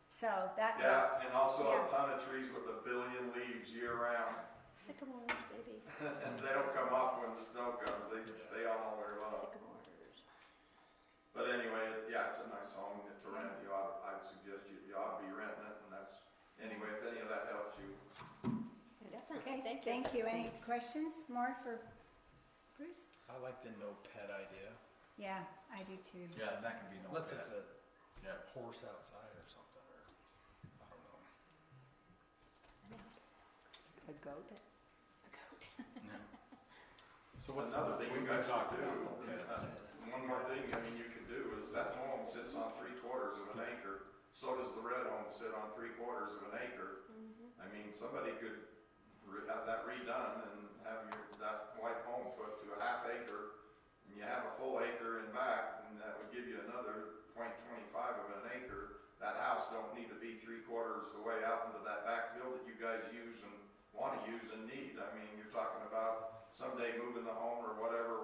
so that Yeah, helps. and also Yeah. a ton of trees with a billion leaves year round. Sycamores, baby. And they don't come off when the snow comes. They stay on all year long. Sycamores. But anyway, yeah, it's a nice home to rent. I'd suggest you ought to be renting it, and that's, anyway, if any of that helps you. Definitely, Okay, thank you. Any Thanks. questions more for Bruce? I like the no pet idea. Yeah, I do too. Yeah, and that can be no Unless bad. it's a Yeah. horse outside or something, or, I don't know. A goat? Yeah. So what's Another thing you guys talked could do, about, one more thing, I mean, you could do is that home sits on 3/4 of an acre. So does the red home sit on 3/4 of an acre. I mean, somebody could have that redone and have that white home put to a half acre, and you have a full acre in back, and that would give you another 0.25 of an acre. That house don't need to be 3/4 the way out into that backfield that you guys use and want to use and need. I mean, you're talking about someday moving the home or whatever,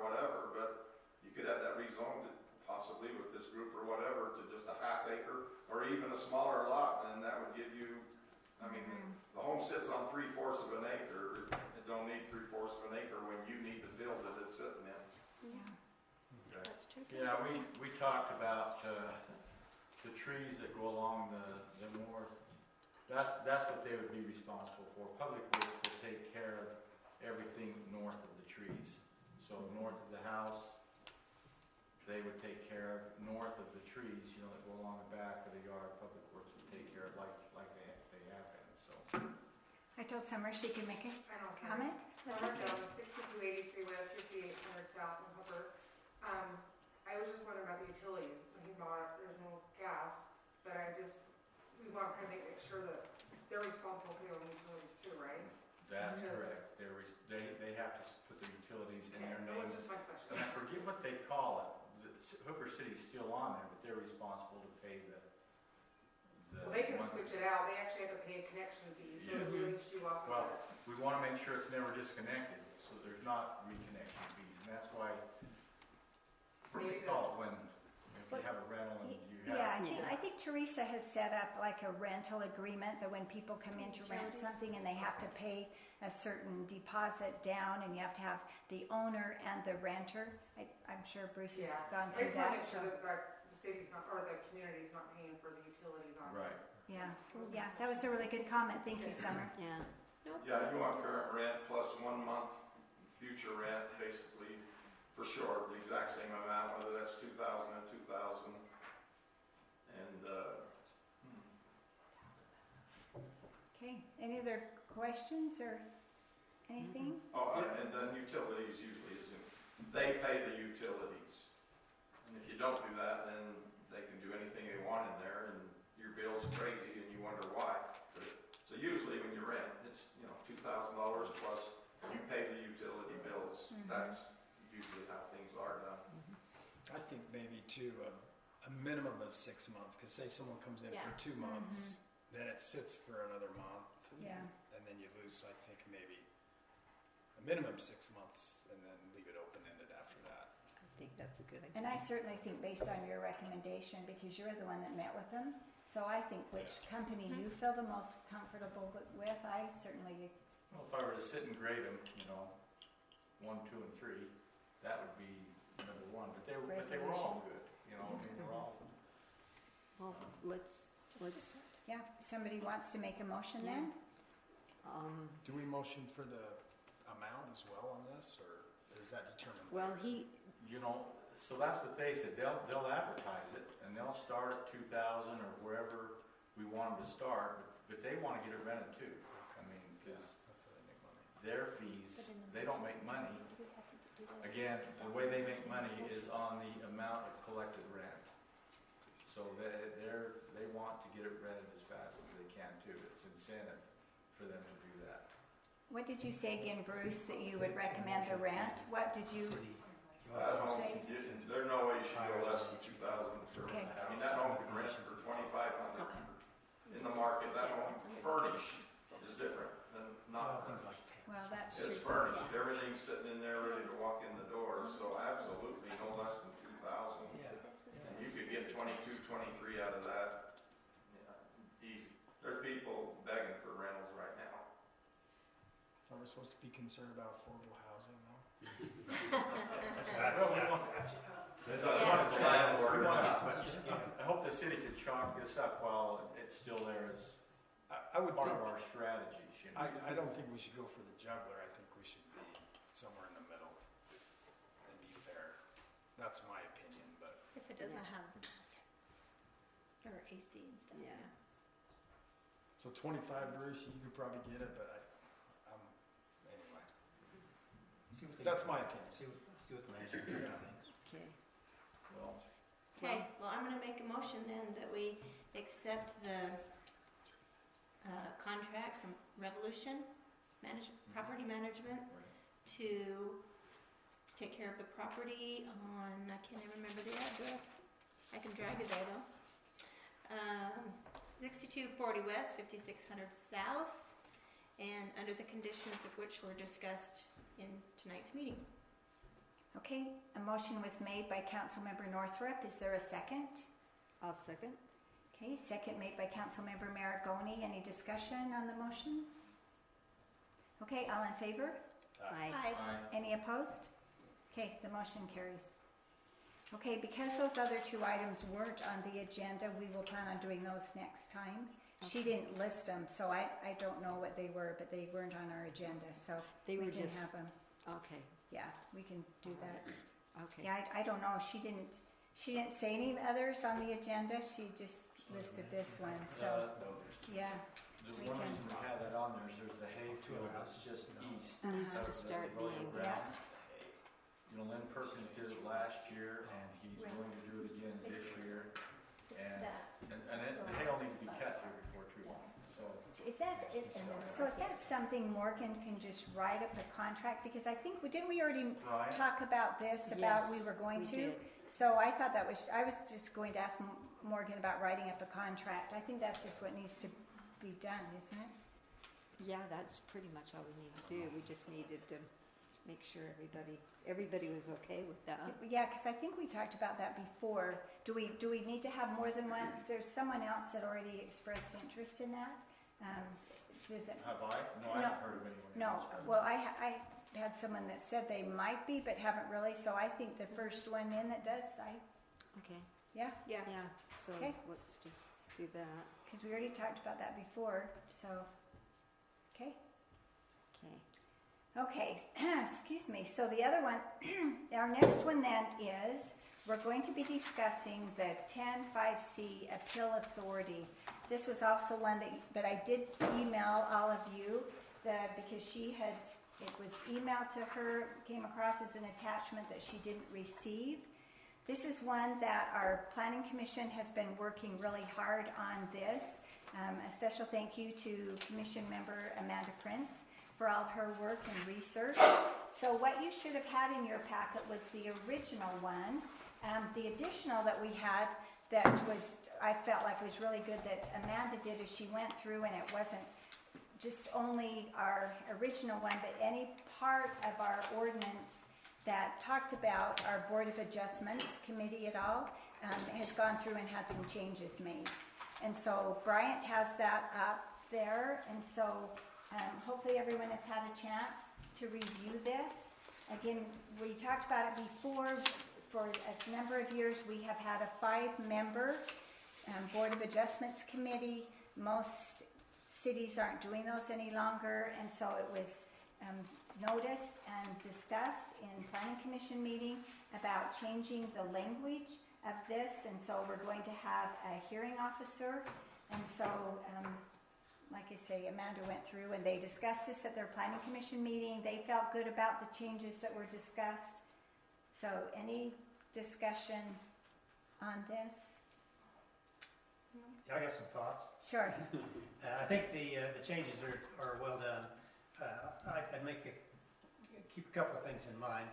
but you could have that rezoned possibly with this group or whatever to just a half acre or even a smaller lot, and that would give you, I mean, the home sits on 3/4 of an acre. It don't need 3/4 of an acre when you need the field that it's sitting in. Yeah. Okay. That's true. Yeah, we talked about the trees that go along the north. That's what they would be responsible for. Public Works will take care of everything north of the trees. So north of the house, they would take care of. North of the trees, that go along the back of the yard, Public Works would take care of like they have been, so. I told Summer she could make a I know, sorry. comment. That's Summer okay. Jones, 6283 West, 5800 South in Hooper. I was just wondering about the utilities. When he bought it, there's no gas, but we want to make sure that they're responsible for their own utilities too, right? That's Yes. correct. They have to put the utilities in their That name. was just my question. And I forget what they call it. Hooper City's still on there, but they're responsible to pay the. Well, they can monthly- switch it out. They actually have to pay a connection fee, so Yes. it really you off Well, of it. we want to make sure it's never disconnected, so there's not reconnection fees, and that's why. What do they Maybe call it when, if you have a rental and you have. Yeah, I think Teresa has set up like a rental agreement that when people come in to rent Utilities. something and they have to pay a certain deposit down and you have to have the owner and the renter. I'm sure Bruce has gone I through just want to that, make so, sure that the city's not, or the community's not paying for the utilities on it. Right. yeah, that was a really good comment. Thank you, Summer. Yeah. Yeah, you want current rent plus 1 month future rent, basically, for sure, the exact same amount, whether that's 2,000 and 2,000. And, Okay, any other questions or anything? and then utilities usually isn't, they pay the utilities. And if you don't do that, then they can do anything they want in there, and your bill's crazy, and you wonder why. So usually when you rent, it's, $2,000 plus you pay the utility bills. That's usually how things are done. I think maybe too, a minimum of 6 months, because say someone comes in Yeah. for 2 months, then it sits for another month. Yeah. And then you lose, so I think maybe minimum 6 months and then leave it open-ended after that. I think that's a good idea. And I certainly think based on your recommendation, because you're the one that met with them, so I think which company you feel the most comfortable with, I certainly, Well, if I were to sit and grade them, 1, 2, and 3, that would be number 1. But they were all good. I mean, they're all. Well, let's, yeah, somebody wants to make a motion then? Do we motion for the amount as well on this, or is that determined? well, So that's what they said. They'll advertise it and they'll start at 2,000 or wherever we want them to start, but they want to get it rented too. I mean, because That's how they make money. their fees, they don't make money. Again, the way they make money is on the amount of collected rent. So they want to get it rented as fast as they can too. It's incentive for them to do that. What did you say again, Bruce, that you would recommend the rent? What did you I don't say? see, there's no way you should go less than 2,000 for, Okay. I mean, that home can rent for 2,500. In the market, that home furnished is different than not Things furnished. like Well, that's It's true. furnished, everything's sitting in there ready to walk in the door, so absolutely no less than 2,000. And you could get 22, 23 out of that, easy. There's people begging for rentals right now. Are we supposed to be concerned about affordable housing though? It's a landlord. I hope the city can chalk this up while it's still there as I would part think, of our strategies. I don't think we should go for the juggler. I think we should be somewhere in the middle and be fair. That's my opinion, but If it doesn't have the or AC and stuff. Yeah. so 25, Bruce, you could probably get it, but anyway, that's my opinion. See what the management Yeah. thinks. okay. Well, Okay, well, I'm gonna make a motion then that we accept the contract from Revolution Property Management to take care of the property on, I can't even remember the address. I can drag it there though. 6240 West, 5600 South, and under the conditions of which were discussed in tonight's meeting. Okay, a motion was made by Councilmember Northrup. Is there a second? I'll second. Okay, second made by Councilmember Maragoni. Any discussion on the motion? Okay, all in favor? Aye. Any opposed? Okay, the motion carries. Okay, because those other 2 items weren't on the agenda, we will plan on doing those next time. She Okay. didn't list them, so I don't know what they were, but they weren't on our agenda, so They we were can just, have them. okay, Yeah, we can do that. okay. Yeah, I don't know. She didn't say any others on the agenda. She just listed this one, so, yeah. the We one can- reason we have that on there is there's the hayfield that's just east. Needs of to the start rodeo being, grounds. Lynn Perkins did it last year, and he's going to do it again this year. And the hay will need to be cut here before too long, so. Is that something Morgan can just write up a contract? Because I think, didn't we already Ryan? talk about this, about we Yes, were going we to? did. So I thought I was just going to ask Morgan about writing up a contract. I think that's just what needs to be done, isn't it? Yeah, that's pretty much all we need to do. We just needed to make sure everybody was okay with that. Yeah, because I think we talked about that before. Do we need to have more than one? There's someone else that already expressed interest in that. Does it? Have I? No, I No. haven't heard of anyone. No, else. well, I had someone that said they might be, but haven't really, so I think the first one in that does, Okay, yeah, Yeah. yeah, so Okay. let's just do that. because we already talked about that before, so, okay. Okay, Okay, excuse me, so the other one, our next one then is, we're going to be discussing the 10-5C Appeal Authority. This was also one that I did email all of you, because it was emailed to her, came across as an attachment that she didn't receive. This is one that our Planning Commission has been working really hard on this. A special thank you to Commission member Amanda Prince for all her work and research. So what you should have had in your packet was the original one. The additional that we had that was, I felt like was really good that Amanda did as she went through, and just only our original one, but any part of our ordinance that talked about our Board of Adjustments committee at all has gone through and had some changes made. And so Bryant has that up there, and so hopefully everyone has had a chance to review this. Again, we talked about it before. For a number of years, we have had a 5-member Board of Adjustments committee. Most cities aren't doing those any longer, and so it was noticed and discussed in Planning Commission meeting about changing the language of this, and so we're going to have a hearing officer. And so, like I say, Amanda went through and they discussed this at their Planning Commission meeting. They felt good about the changes that were discussed. So, any discussion on this? Yeah, I got some thoughts. Sure. I think the changes are well done. I'd keep a couple of things in mind.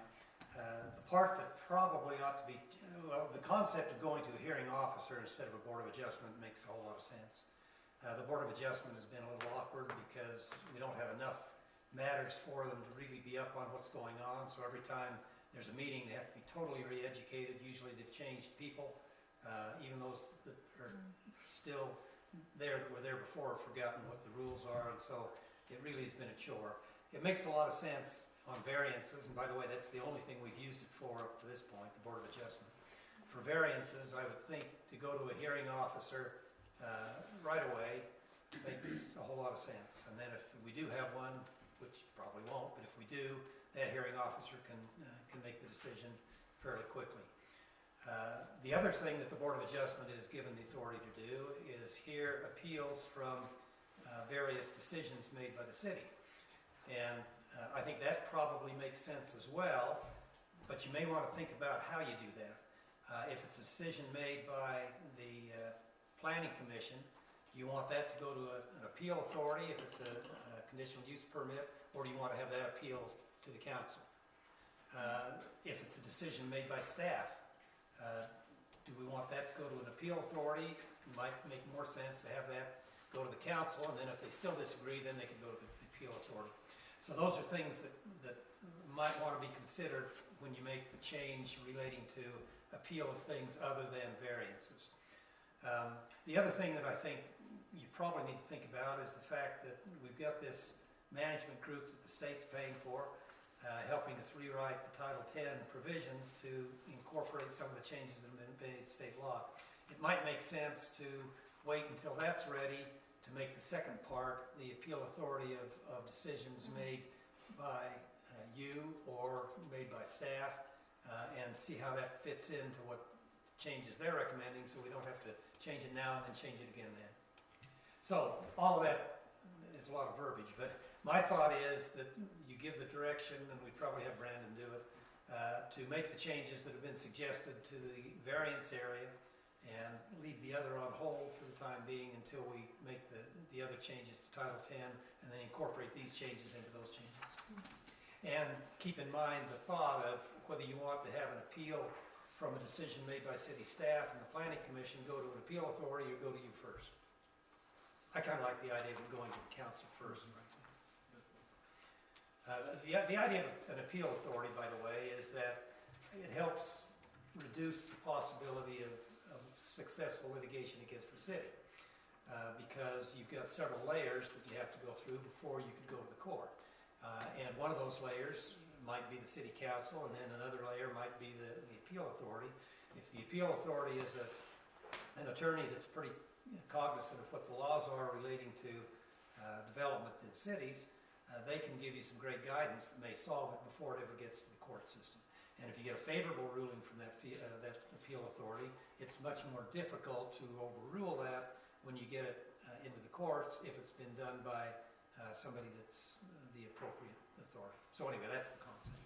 The part that probably ought to be, well, the concept of going to a hearing officer instead of a Board of Adjustment makes a whole lot of sense. The Board of Adjustment has been a little awkward because we don't have enough matters for them to really be up on what's going on. So every time there's a meeting, they have to be totally re-educated. Usually they've changed people. Even those that are still there, that were there before, have forgotten what the rules are, and so it really has been a chore. It makes a lot of sense on variances, and by the way, that's the only thing we've used it for up to this point, the Board of Adjustment. For variances, I would think to go to a hearing officer right away makes a whole lot of sense. And then if we do have one, which probably won't, but if we do, that hearing officer can make the decision fairly quickly. The other thing that the Board of Adjustment is given the authority to do is hear appeals from various decisions made by the city. And I think that probably makes sense as well, but you may want to think about how you do that. If it's a decision made by the Planning Commission, do you want that to go to an appeal authority if it's a conditional use permit, or do you want to have that appeal to the council? If it's a decision made by staff, do we want that to go to an appeal authority? It might make more sense to have that go to the council, and then if they still disagree, then they can go to the appeal authority. So those are things that might want to be considered when you make the change relating to appeal of things other than variances. The other thing that I think you probably need to think about is the fact that we've got this management group that the state's paying for, helping us rewrite the Title X provisions to incorporate some of the changes that have been made in state law. It might make sense to wait until that's ready to make the second part the appeal authority of decisions made by you or made by staff, and see how that fits into what changes they're recommending, so we don't have to change it now and then change it again then. So all of that is a lot of verbiage, but my thought is that you give the direction, and we probably have Brandon do it, to make the changes that have been suggested to the variance area and leave the other on hold for the time being until we make the other changes to Title X and then incorporate these changes into those changes. And keep in mind the thought of whether you want to have an appeal from a decision made by city staff and the Planning Commission go to an appeal authority or go to you first. I kind of like the idea of it going to the council first. The idea of an appeal authority, by the way, is that it helps reduce the possibility of successful litigation against the city, because you've got several layers that you have to go through before you can go to the court. And one of those layers might be the city council, and then another layer might be the appeal authority. If the appeal authority is an attorney that's pretty cognizant of what the laws are relating to development in cities, they can give you some great guidance that may solve it before it ever gets to the court system. And if you get a favorable ruling from that appeal authority, it's much more difficult to overrule that when you get it into the courts if it's been done by somebody that's the appropriate authority. So anyway, that's the concept.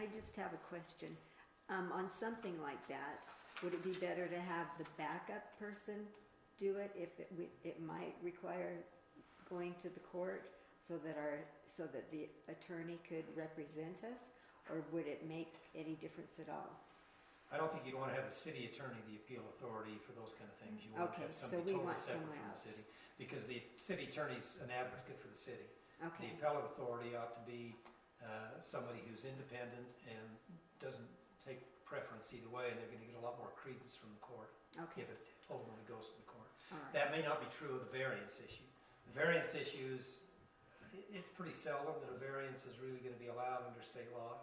I just have a question. On something like that, would it be better to have the backup person do it if it might require going to the court so that the attorney could represent us, or would it make any difference at all? I don't think you'd want to have the city attorney the appeal authority for those kind of things. You want to Okay, have so somebody we totally want separate someone from the else. city. Because the city attorney's an advocate for the city. The Okay, appellate authority ought to be somebody who's independent and doesn't take preference either way, and they're going to get a lot more credence from the court okay, if it ultimately goes to the court. all right. That may not be true of the variance issue. The variance issues, it's pretty seldom that a variance is really going to be allowed under state law.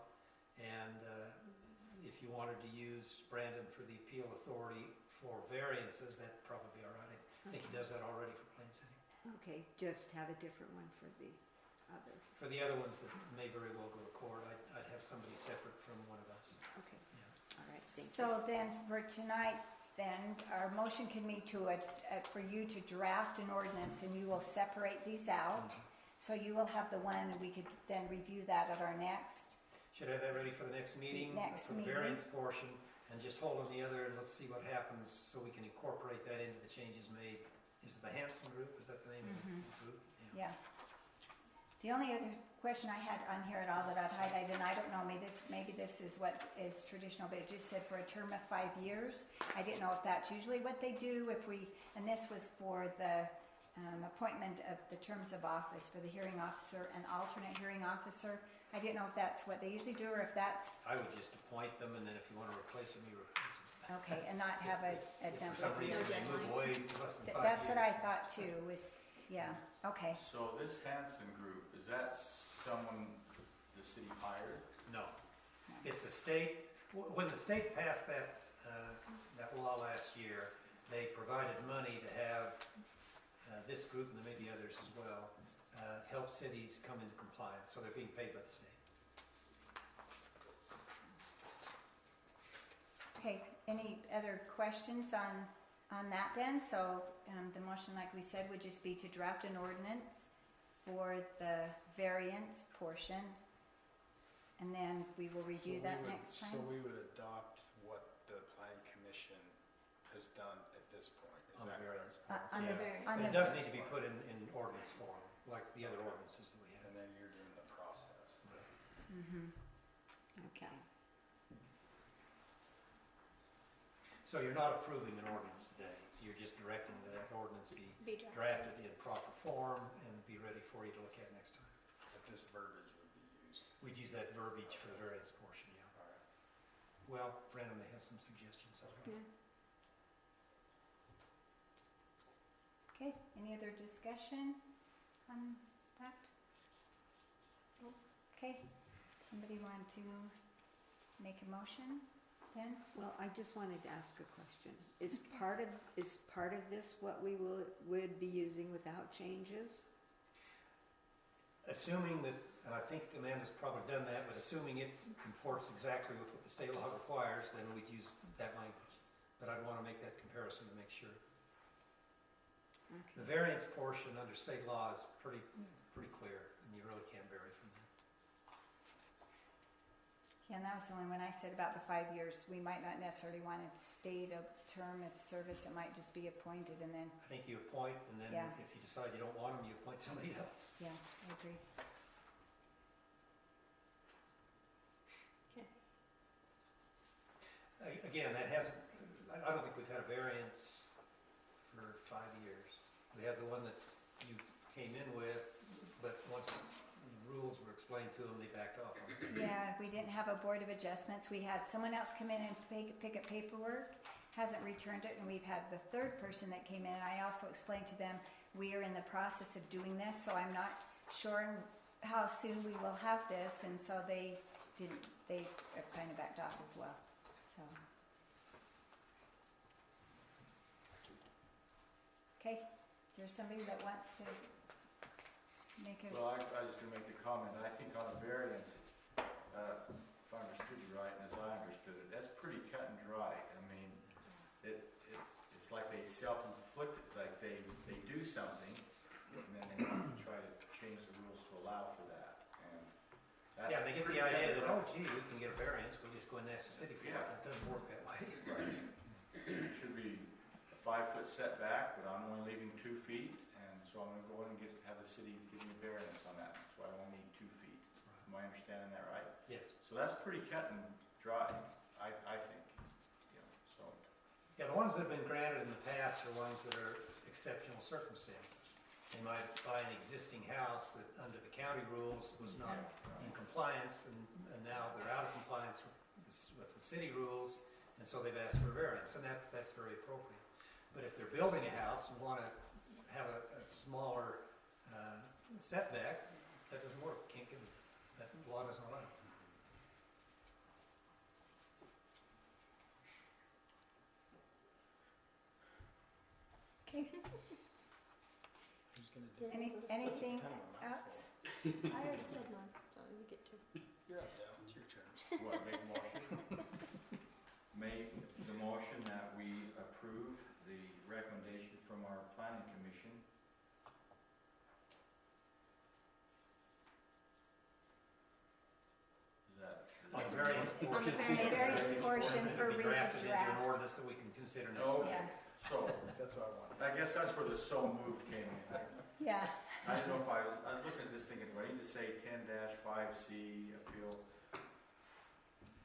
And if you wanted to use Brandon for the appeal authority for variances, that'd probably be all right. I think he does that already for Plain City. Okay, just have a different one for the other, For the other ones that may very well go to court, I'd have somebody separate from one of us. okay, Yeah. all right, thank you. So then for tonight, then our motion can be for you to draft an ordinance and you will separate these out. So you will have the one, we could then review that at our next. Should have that ready for the next meeting. Next For the meeting. variance portion, and just hold on the other, and let's see what happens, so we can incorporate that into the changes made. Is it the Hanson Group, is that the name of the group? Yeah. Yeah. The only other question I had on here at all that I'd highlight, and I don't know, maybe this is what is traditional, but it just said for a term of 5 years. I didn't know if that's usually what they do, and this was for the appointment of the terms of office for the hearing officer and alternate hearing officer. I didn't know if that's what they usually do, or if that's, I would just appoint them, and then if you want to replace them, you replace them. okay, and not have a If number for some of reason years. they move away less than 5 years. That's what I thought too, was, yeah, okay. So this Hanson Group, is that someone the city hired? No. It's a state, when the state passed that law last year, they provided money to have this group, and there may be others as well, help cities come into compliance, so they're being paid by the state. Okay, any other questions on that then? So the motion, like we said, would just be to draft an ordinance for the variance portion, and then we will review that next So time. we would adopt what the plan commission has done at this point, On is the that variance correct? part. On the Yeah. very, on It the, does need to be put in ordinance form, like the other ordinances that we have. And then you're doing the process. Okay, So you're not approving an ordinance today, you're just directing that ordinance be Be drafted. drafted in proper form and be ready for you to look at next time. But this verbiage would be used. We'd use that verbiage for the variance portion, yeah. All right. Well, Brandon may have some suggestions. Yeah. okay, any other discussion on that? Okay, somebody want to make a motion then? well, I just wanted to ask a question. Is part of this what we would be using without changes? Assuming that, and I think Amanda's probably done that, but assuming it comports exactly with what the state law requires, then we'd use that language. But I'd want to make that comparison to make sure. The Okay, variance portion under state law is pretty clear, and you really can't vary from that. Yeah, and that was only when I said about the 5 years, we might not necessarily want to state a term of service, it might just be appointed and then, I think you appoint, and then Yeah. if you decide you don't want them, you appoint somebody else. yeah, I agree. Okay. Again, that hasn't, I don't think we've had a variance for 5 years. We had the one that you came in with, but once the rules were explained to them, they backed off on it. Yeah, we didn't have a board of adjustments. We had someone else come in and pick up paperwork, hasn't returned it, and we've had the third person that came in. And I also explained to them, we are in the process of doing this, so I'm not sure how soon we will have this. And so they kind of backed off as well, so. Okay, is there somebody that wants to make a? Well, I was just gonna make a comment, I think on a variance, if I understood you right, and as I understood it, that's pretty cut and dry. I mean, it's like they self-inflicted, like they do something, and then they want to try to change the rules to allow for that, and that's. Yeah, they get the pretty cut idea and that, dry. oh gee, we can get a variance, we'll just go and ask the city for it. Yeah. It doesn't work that way. Right. It should be a 5-foot setback, but I'm only leaving 2 feet, and so I'm gonna go in and have the city give me a variance on that, so I only need 2 feet. Am I understanding that right? Yes. So that's pretty cut and dry, I think. Yeah, the ones that have been granted in the past are ones that are exceptional circumstances. They might buy an existing house that, under the county rules, was not in compliance, and now they're out of compliance with the city rules, and so they've asked for a variance, and that's very appropriate. But if they're building a house and want to have a smaller setback, that doesn't work. Can't give them, that law doesn't allow it. Okay, Who's gonna do anything Kind of a else? I already said mine, so you get to. You're up, Dale. It's your turn. What, make a motion? Make the motion that we approve the recommendation from our planning commission. Is that? On the variance On the portion. variance portion for It'll be Rita drafted into draft. an ordinance that we can consider next Okay. week. Yeah. So, That's what I want. I guess that's where the so moved came in. Yeah, I didn't know if I was looking at this thinking, do I need to say 10-5C appeal?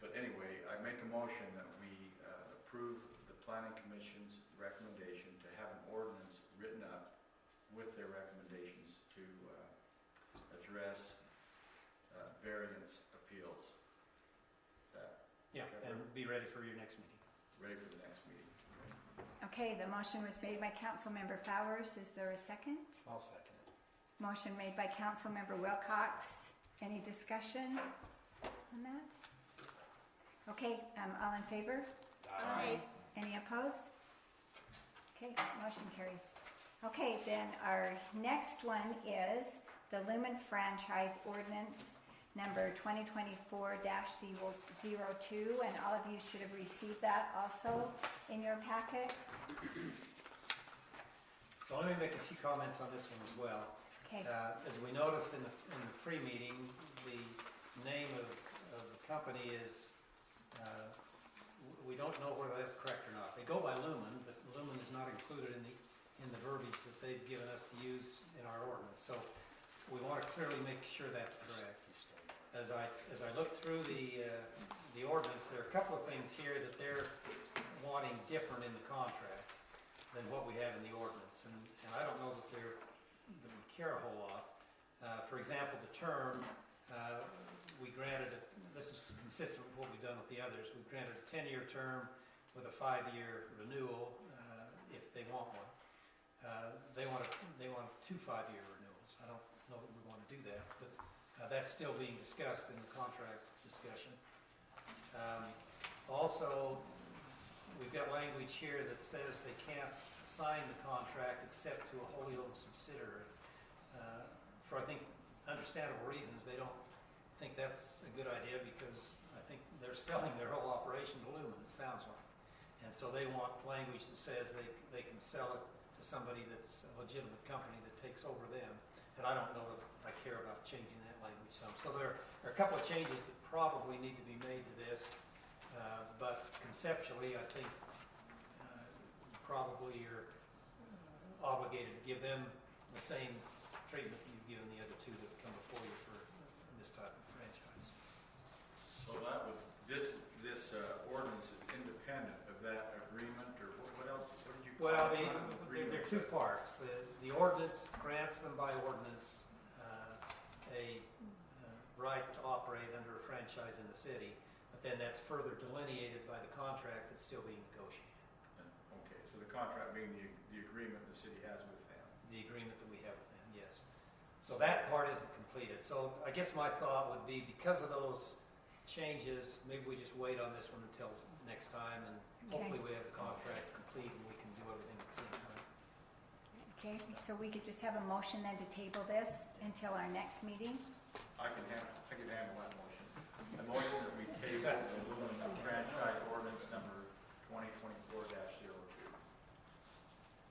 But anyway, I make a motion that we approve the planning commission's recommendation to have an ordinance written up with their recommendations to address variance appeals. Is that Yeah, and be ready for your next meeting. ready for the next meeting? okay, the motion was made by Councilmember Flowers. Is there a second? I'll second it. Motion made by Councilmember Wilcox. Any discussion on that? Okay, all in favor? Aye. Any opposed? Okay, motion carries. Okay, then our next one is the Lumen Franchise Ordinance number 2024-02, and all of you should have received that also in your packet. So let me make a few comments on this one as well. Okay, As we noticed in the pre-meeting, the name of the company is, we don't know whether that's correct or not. They go by Lumen, but Lumen is not included in the verbiage that they've given us to use in our ordinance. So we want to clearly make sure that's correct. As I look through the ordinance, there are a couple of things here that they're wanting different in the contract than what we have in the ordinance, and I don't know that we care a whole lot. For example, the term, we granted, this is consistent with what we've done with the others, we've granted a 10-year term with a 5-year renewal if they want one. They want 2 5-year renewals. I don't know that we want to do that, but that's still being discussed in the contract discussion. Also, we've got language here that says they can't sign the contract except to a wholly owned subsidiary. For, I think, understandable reasons, they don't think that's a good idea because I think they're selling their whole operation to Lumen, it sounds like. And so they want language that says they can sell it to somebody that's a legitimate company that takes over them. And I don't know that I care about changing that language some. So there are a couple of changes that probably need to be made to this. But conceptually, I think you probably are obligated to give them the same treatment that you've given the other two that have come before you for this type of franchise. So that would, this ordinance is independent of that agreement, or what else, what did you call Well, it? Not an agreement, there are two but- parts. The ordinance grants them by ordinance a right to operate under a franchise in the city, but then that's further delineated by the contract that's still being negotiated, Okay, so the contract being the agreement the city has with them. the agreement that we have with them, yes. So that part isn't completed. So I guess my thought would be, because of those changes, maybe we just wait on this one until next time, and hopefully we have the contract complete and we can do everything at the same time. okay, so we could just have a motion then to table this until our next meeting? I can handle that motion. The motion that we table the Lumen franchise ordinance number 2024-02.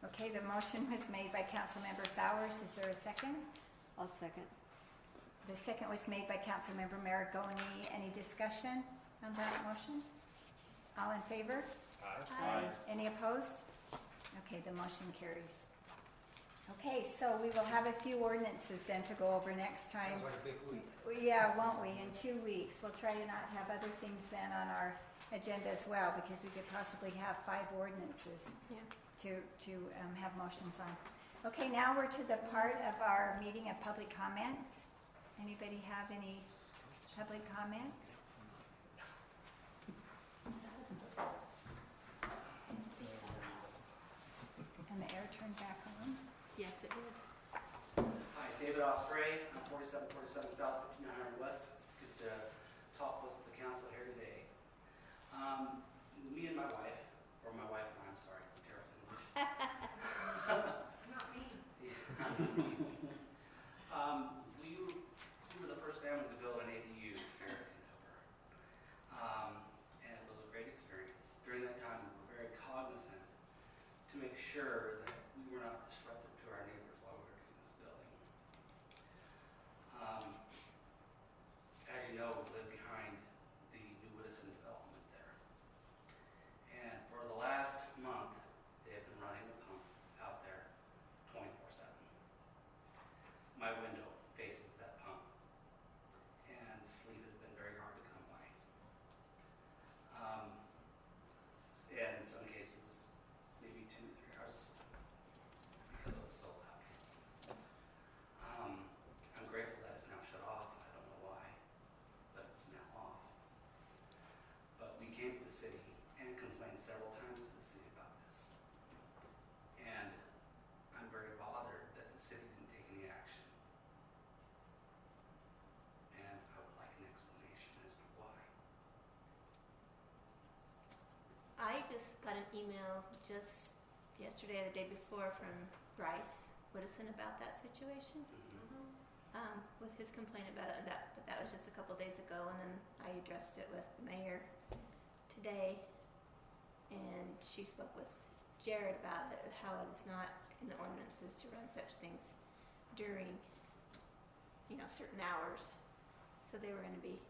Okay, the motion was made by Councilmember Flowers. Is there a second? I'll second. The second was made by Councilmember Maragoni. Any discussion on that motion? All in favor? Aye. Any opposed? Okay, the motion carries. Okay, so we will have a few ordinances then to go over next time. Sounds like a big week. Yeah, won't we? In 2 weeks. We'll try to not have other things then on our agenda as well, because we could possibly have 5 ordinances Yeah. to have motions on. Okay, now we're to the part of our meeting of public comments. Anybody have any public comments? And the air turned back on. Yes, it did. Hi, David Osprey. I'm 4747 South, 5900 West. Good to talk with the council here today. Me and my wife, or my wife and I, I'm sorry, I'm terrible at English. Not me. We were the first family to build an ADU here in Hooper. And it was a great experience. During that time, we were very cognizant to make sure that we were not disruptive to our neighbors while we were doing this building. As you know, we live behind the new Woodison development there. And for the last month, they have been running the pump out there 24/7. My window faces that pump, and sleep has been very hard to come by. In some cases, maybe 2 to 3 hours of sleep because it was so loud. I'm grateful that it's now shut off. I don't know why, but it's now off. But we came to the city and complained several times to the city about this. And I'm very bothered that the city didn't take any action. And I would like an explanation as to why. I just got an email just yesterday or the day before from Bryce Woodison about that situation. With his complaint about it, but that was just a couple days ago, and then I addressed it with the mayor today, and she spoke with Jared about it, how it is not in the ordinances to run such things during, certain hours. So they were going to be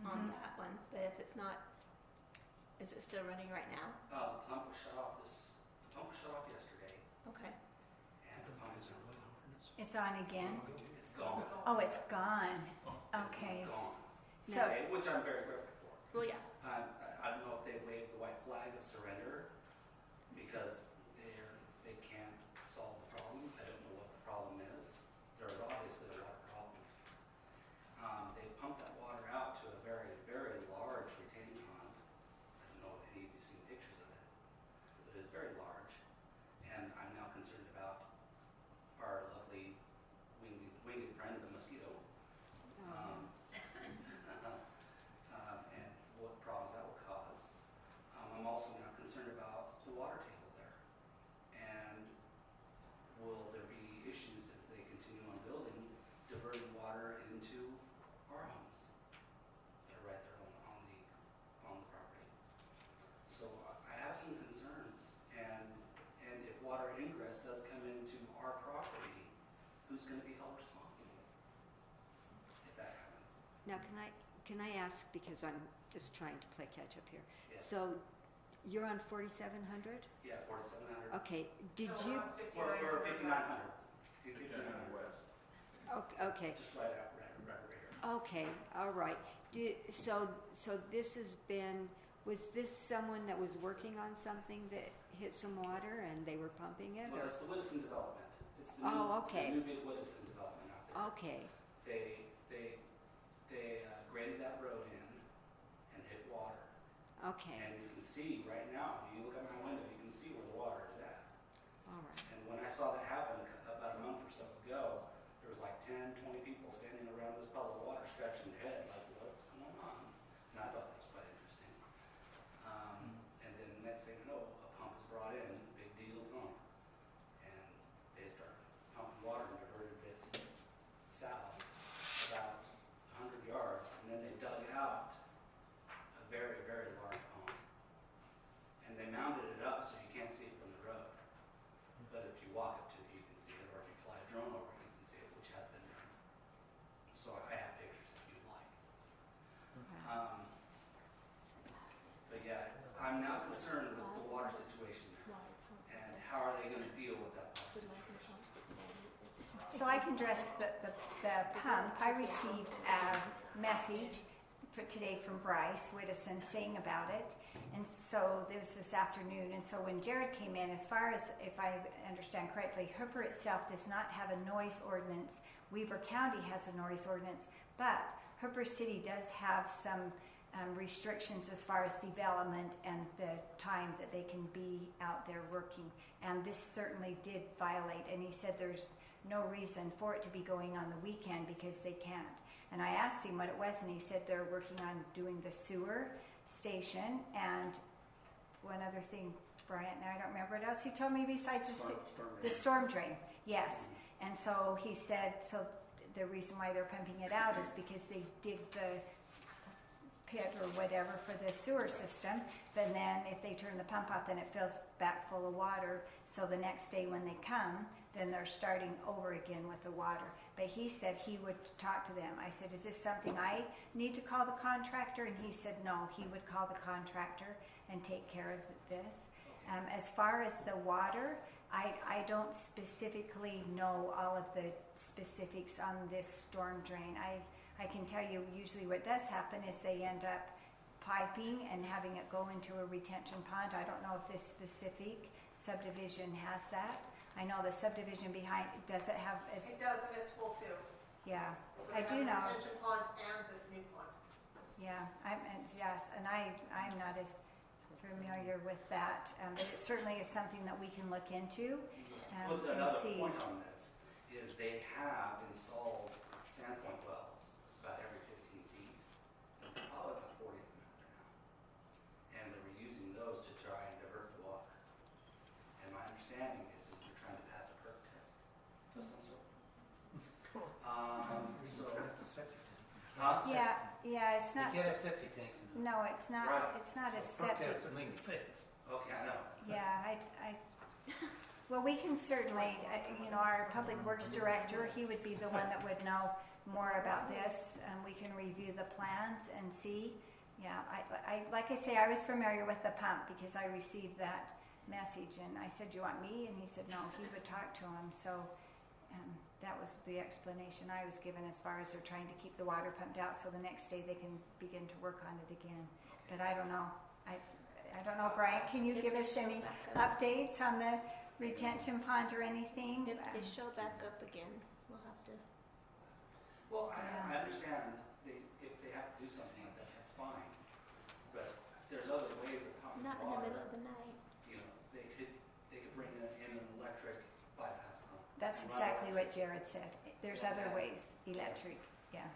on that one, but if it's not, is it still running right now? The pump was shut off yesterday, Okay. and the pump is It's on again? it's gone. Oh, it's gone. Okay. Gone. So, Which I'm very grateful for. Well, yeah. I don't know if they waved the white flag of surrender because they can't solve the problem. I don't know what the problem is. There's obviously a water problem. They pumped that water out to a very, very large retaining pond. I don't know if any of you seen pictures of it, but it is very large. And I'm now concerned about our lovely winged friend, the mosquito. And what problems that will cause. I'm also now concerned about the water table there. And will there be issues as they continue on building, diverting water into our homes that are right there on the property? So I have some concerns, and if water ingress does come into our property, who's going to be held responsible if that happens? Now, can I ask, because I'm just trying to play catch up here. Yes. So you're on 4700? Yeah, 4700. Okay, did So you, We're 5900. 5900 West. okay, Just right here. okay, all right. So this has been, was this someone that was working on something that hit some water and they were pumping it? Well, Or? it's the Woodison development. It's the Okay. new big Woodison development out there. Okay, They graded that road in and hit water. okay, And you can see right now, you look at my window, you can see where the water is at. all right. And when I saw that happen about a month or so ago, there was like 10, 20 people standing around this puddle of water scratching their head like, what's going on? And I thought that was quite interesting. And then next thing you know, a pump was brought in, big diesel pump, and they started pumping water and diverted it south about 100 yards, and then they dug out a very, very large pond. And they mounted it up so you can't see it from the road. But if you walk up to it, you can see it, or if you fly a drone over it, you can see it, which has been done. So I have pictures if you'd like. But yeah, I'm now concerned with the water situation there. And how are they gonna deal with that water situation? so I can address the pump. I received a message for today from Bryce Widdison saying about it. And so there was this afternoon. And so when Jared came in, as far as if I understand correctly, Hooper itself does not have a noise ordinance. Weber County has a noise ordinance, but Hooper City does have some restrictions as far as development and the time that they can be out there working. And this certainly did violate, and he said there's no reason for it to be going on the weekend because they can't. And I asked him what it was, and he said they're working on doing the sewer station and one other thing, Bryant, now I don't remember what else he told me besides the storm drain. Yes. And so he said, so the reason why they're pumping it out is because they dig the pit or whatever for the sewer system, but then if they turn the pump off, then it fills back full of water. So the next day when they come, then they're starting over again with the water. But he said he would talk to them. I said, is this something I need to call the contractor? And he said, no, he would call the contractor and take care of this. As far as the water, I don't specifically know all of the specifics on this storm drain. I can tell you usually what does happen is they end up piping and having it go into a retention pond. I don't know if this specific subdivision has that. I know the subdivision behind, does it have? It does, and it's full too. Yeah, So I they do have know. a retention pond and this new pond. Yeah, yes, and I'm not as familiar with that, but it certainly is something that we can look into Well, and another see. point on this is they have installed Sandpoint wells about every 15 feet. And probably about 40 of them out there now. And they were using those to try and divert the water. And my understanding is they're trying to pass a perk test of some sort. So, It's a septic tank. Yeah, it's You not, can't have septic tanks in them. no, it's not, Right. it's not a So perk septic. test would mean six. okay, I know. Yeah, well, we can certainly, our public works director, he would be the one that would know more about this, and we can review the plans and see. Yeah, like I say, I was familiar with the pump because I received that message, and I said, "Do you want me?" And he said, "No, he would talk to him." So that was the explanation I was given as far as they're trying to keep the water pumped out, so the next day they can begin to work on it again. But I don't know. I don't know, Brian. Can you If give they us show any back up. updates on the retention pond or anything? If they show back up again, we'll have to. Well, Yeah. I understand if they have to do something like that, that's fine. But there's other ways of pumping Not in the water. middle of the night. You know, they could bring in an electric bypass pump. That's and run exactly electric. what Jared said. There's other ways, electric, yeah.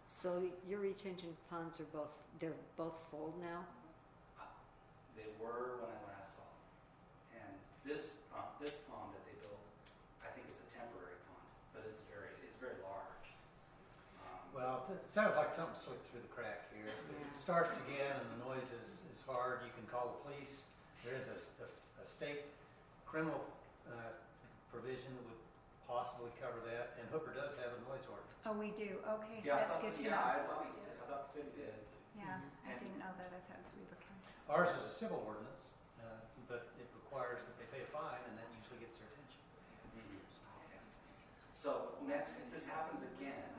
So your retention ponds are they're both full now? They were when I last saw them. And this pond that they built, I think it's a temporary pond, but it's very large. Well, it sounds like something slipped through the crack here. If it starts again and the noise is hard, you can call the police. There is a state criminal provision that would possibly cover that, and Hooper does have a noise ordinance. Oh, we do, okay, Yeah, that's good to know. I thought the city did. Yeah, I And- didn't know that, I thought it was Weber County. Ours is a civil ordinance, but it requires that they pay a fine, and that usually gets their attention. Okay. So next, if this happens again,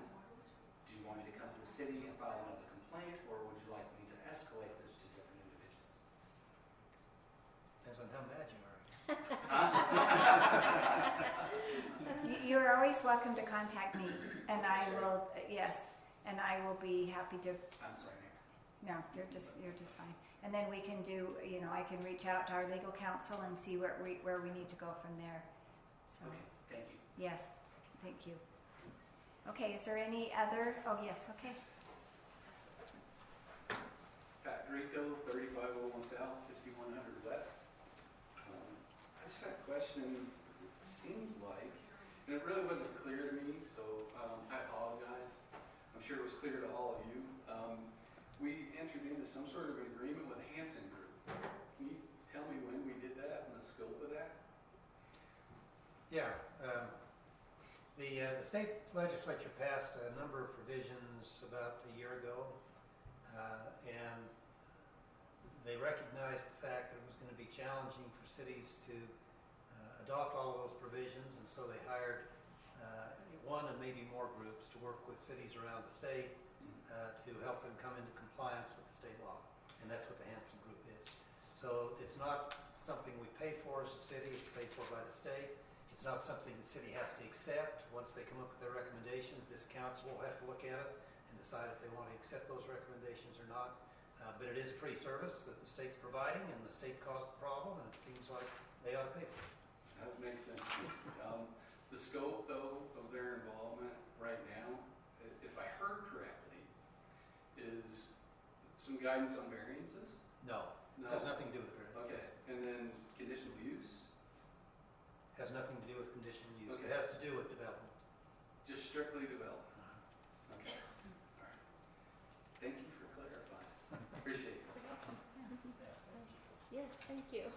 do you want me to come to the city and file another complaint, or would you like me to escalate this to different individuals? Depends on how mad you are. You're always welcome to contact me, and I will, yes, and I will be happy to, I'm sorry, Mayor. no, you're just fine. And then we can do, I can reach out to our legal counsel and see where we need to go from there. So, Okay, thank you. yes, thank you. Okay, is there any other, oh, yes, okay. Pat Rico, 3501 South, 5100 West. I just had a question. It seems like, and it really wasn't clear to me, so I apologize. I'm sure it was clear to all of you. We entered into some sort of an agreement with Hanson Group. Can you tell me when we did that and the scope of that? Yeah, the state legislature passed a number of provisions about a year ago, and they recognized the fact that it was going to be challenging for cities to adopt all of those provisions, and so they hired one and maybe more groups to work with cities around the state to help them come into compliance with the state law. And that's what the Hanson Group is. So it's not something we pay for as a city, it's paid for by the state. It's not something the city has to accept. Once they come up with their recommendations, this council will have to look at it and decide if they want to accept those recommendations or not. But it is a free service that the state's providing, and the state caused the problem, and it seems like they ought to pay for it. That makes sense. The scope, though, of their involvement right now, if I heard correctly, is some guidance on variances? No, No? has nothing to do with variance. Okay, and then conditional use? Has nothing to do with conditional use. It Okay. has to do with development. Just strictly development? Okay, all right. Thank you for clarifying. Appreciate it. Yes, thank you.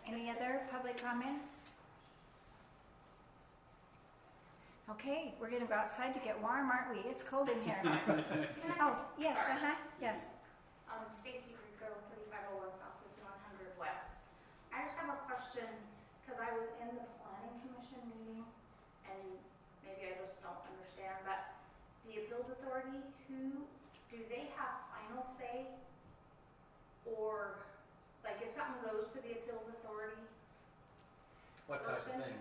Any other public comments? Okay, we're gonna go outside to get warm, aren't we? It's cold in here. Oh, yes, yes. Stacy Rico, 3501 South 5100 West. I just have a question, because I was in the planning commission meeting, and maybe I just don't understand, but the appeals authority, do they have final say? Or, like, if something goes to the appeals authority, What type of Person? thing?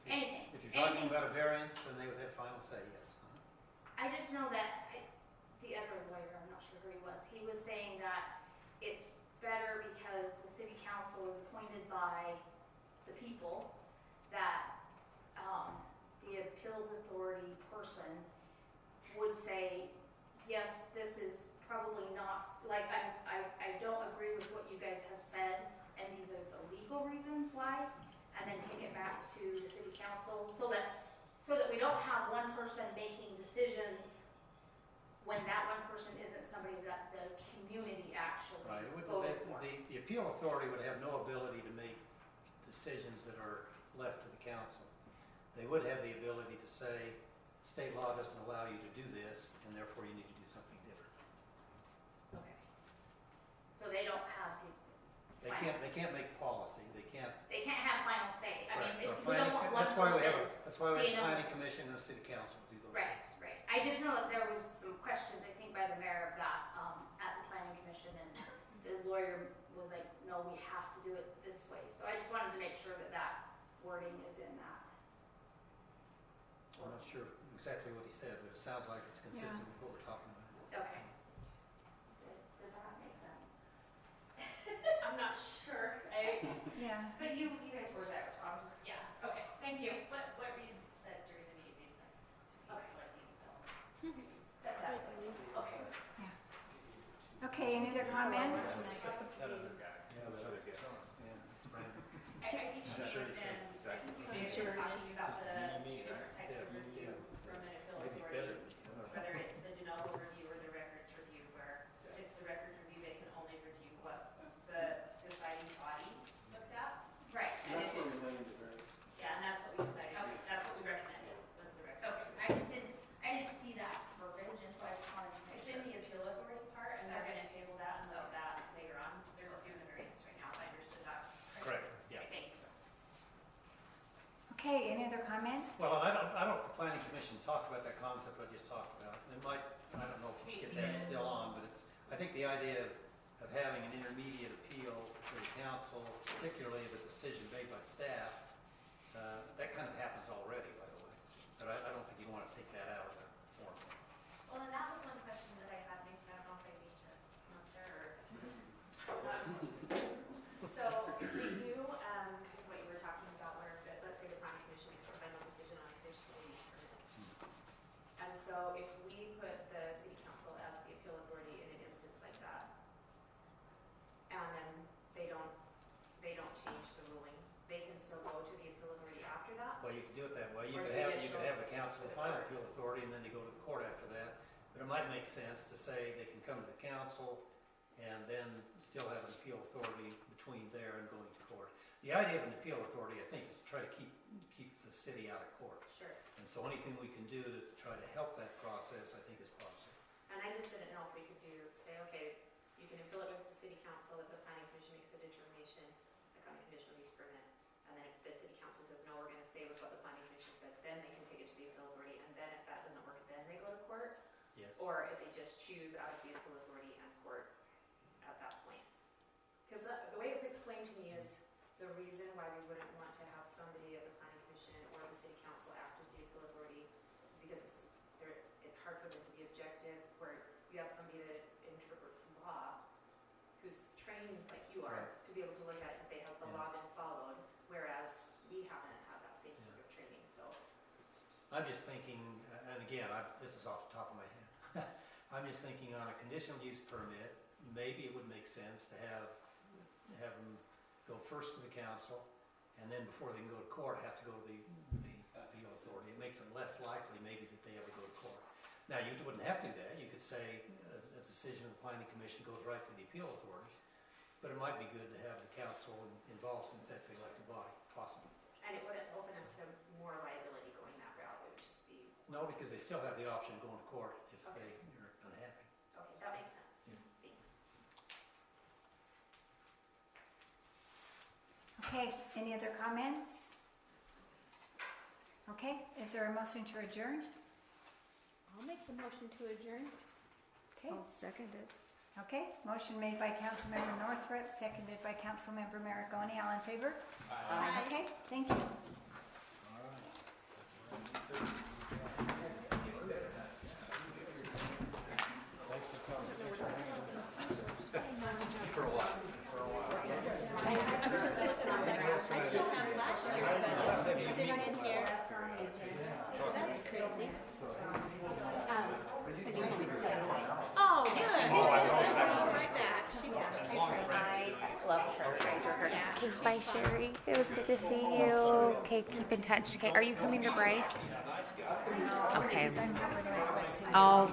anything? If you're talking anything. about a variance, then they would have final say, yes. I just know that the other lawyer, I'm not sure who he was saying that it's better because the city council is appointed by the people, that the appeals authority person would say, yes, this is probably not, like, I don't agree with what you guys have said, and these are the legal reasons why, and then take it back to the city council, so that we don't have one person making decisions when that one person isn't somebody that the community actually Right, voted for. the appeal authority would have no ability to make decisions that are left to the council. They would have the ability to say, state law doesn't allow you to do this, and therefore you need to do something different. Okay. So they don't have the They can't make policy, they can't. They can't have final say. I mean, Right, or we don't want one that's why we have, person. that's why we have being a able- planning commission and a city council to do those Right, things. right. I just know that there was some questions, I think, by the mayor of that, at the planning commission, and the lawyer was like, no, we have to do it this way. So I just wanted to make sure that that wording is in that. I'm not sure exactly what he said, but it sounds like it's consistent with what we're talking about. Okay. Did that make sense? I'm not sure. Yeah. But you guys were there, so I'm just, Yeah. okay, thank you. What Reed said during the meeting makes sense to me slightly. Okay. Okay, any other comments? That other guy. Yeah, that other guy. Yeah, it's Brandon. I think I'm sure he said and exactly what we he were said. talking about Just the me, two different types yeah, of me, review from an appeal Maybe authority, better. whether it's the de novo review or the records review, where it's the records review, they can only review what the deciding body looked at. Right. And That's if where it's, we landed, right? yeah, and that's what we decided, Okay. that's what we recommended, was the records. Okay, I didn't see that verbiage, and so I just wanted to make It's sure. in the appeal authority part, and they're gonna table that and look at that later on. They're just doing the variance right now, if I understood that. Correct, yeah. Thank you. Okay, any other comments? Well, I don't know if the planning commission talked about that concept I just talked about. It might, I don't know if you get that still on, but it's, I think the idea of having an intermediate appeal to the council, particularly if a decision made by staff, that kind of happens already, by the way. But I don't think you want to take that out of the form. Well, and that was one question that I had, maybe, I don't know if I need to come up there or. So we do, kind of what you were talking about, where, if, let's say the planning commission makes a final decision on a conditional use permit. And so if we put the city council as the appeal authority in an instance like that, and then they don't change the ruling, they can still go to the appeal authority after that? Well, you could do it that way. You Or could judicial have the council to the final court. appeal authority, and then they go to the court after that. But it might make sense to say they can come to the council and then still have an appeal authority between there and going to court. The idea of an appeal authority, I think, is to try to keep the city out of court. Sure. And so anything we can do to try to help that process, I think, is positive. And I just didn't know if we could say, okay, you can appeal it with the city council, if the planning commission makes a determination, like on a conditional use permit, and then if the city council says, no, we're gonna stay with what the planning commission said, then they can take it to the appeal authority, and then if that doesn't work, then they go to court? Yes. Or if they choose out of vehicle authority and court at that point. Because the way it was explained to me is the reason why we wouldn't want to have somebody of the planning commission or the city council act as vehicle authority is because it's hard for them to be objective, where you have somebody that interprets law who's trained like you are to be able to look at it and say, has the law been followed? Whereas we haven't had that same sort of training, so. I'm just thinking, and again, this is off the top of my head. I'm just thinking on a conditional use permit, maybe it would make sense to have them go first to the council, and then before they can go to court, have to go to the appeal authority. It makes it less likely maybe that they ever go to court. Now, you wouldn't have to do that. You could say a decision of the planning commission goes right to the appeal authority, but it might be good to have the council involved since that's the elected body, possibly. And it wouldn't open us to more liability going that route, it would just be. No, because they still have the option of going to court if Okay. they're unhappy. Okay, that makes sense. Yeah. Thanks. Okay, any other comments? Okay, is there a motion to adjourn? I'll make the motion to adjourn. Okay, I'll second it. okay, motion made by Councilmember Northrup, seconded by Councilmember Maragoni, all in favor? Aye. Okay, thank you. I was just looking at that. I still have last year's budget sitting in here. So that's crazy. Oh, good. I'll write that. She said she I love her. Yeah. Bye, Sherry. It was good to see you. Okay, keep in touch. Okay, are you coming to Bryce? Okay. Because I'm covered with West Indian. Oh,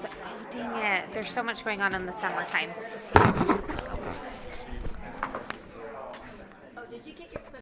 dang it. There's so much going on in the summertime. Oh, did you get your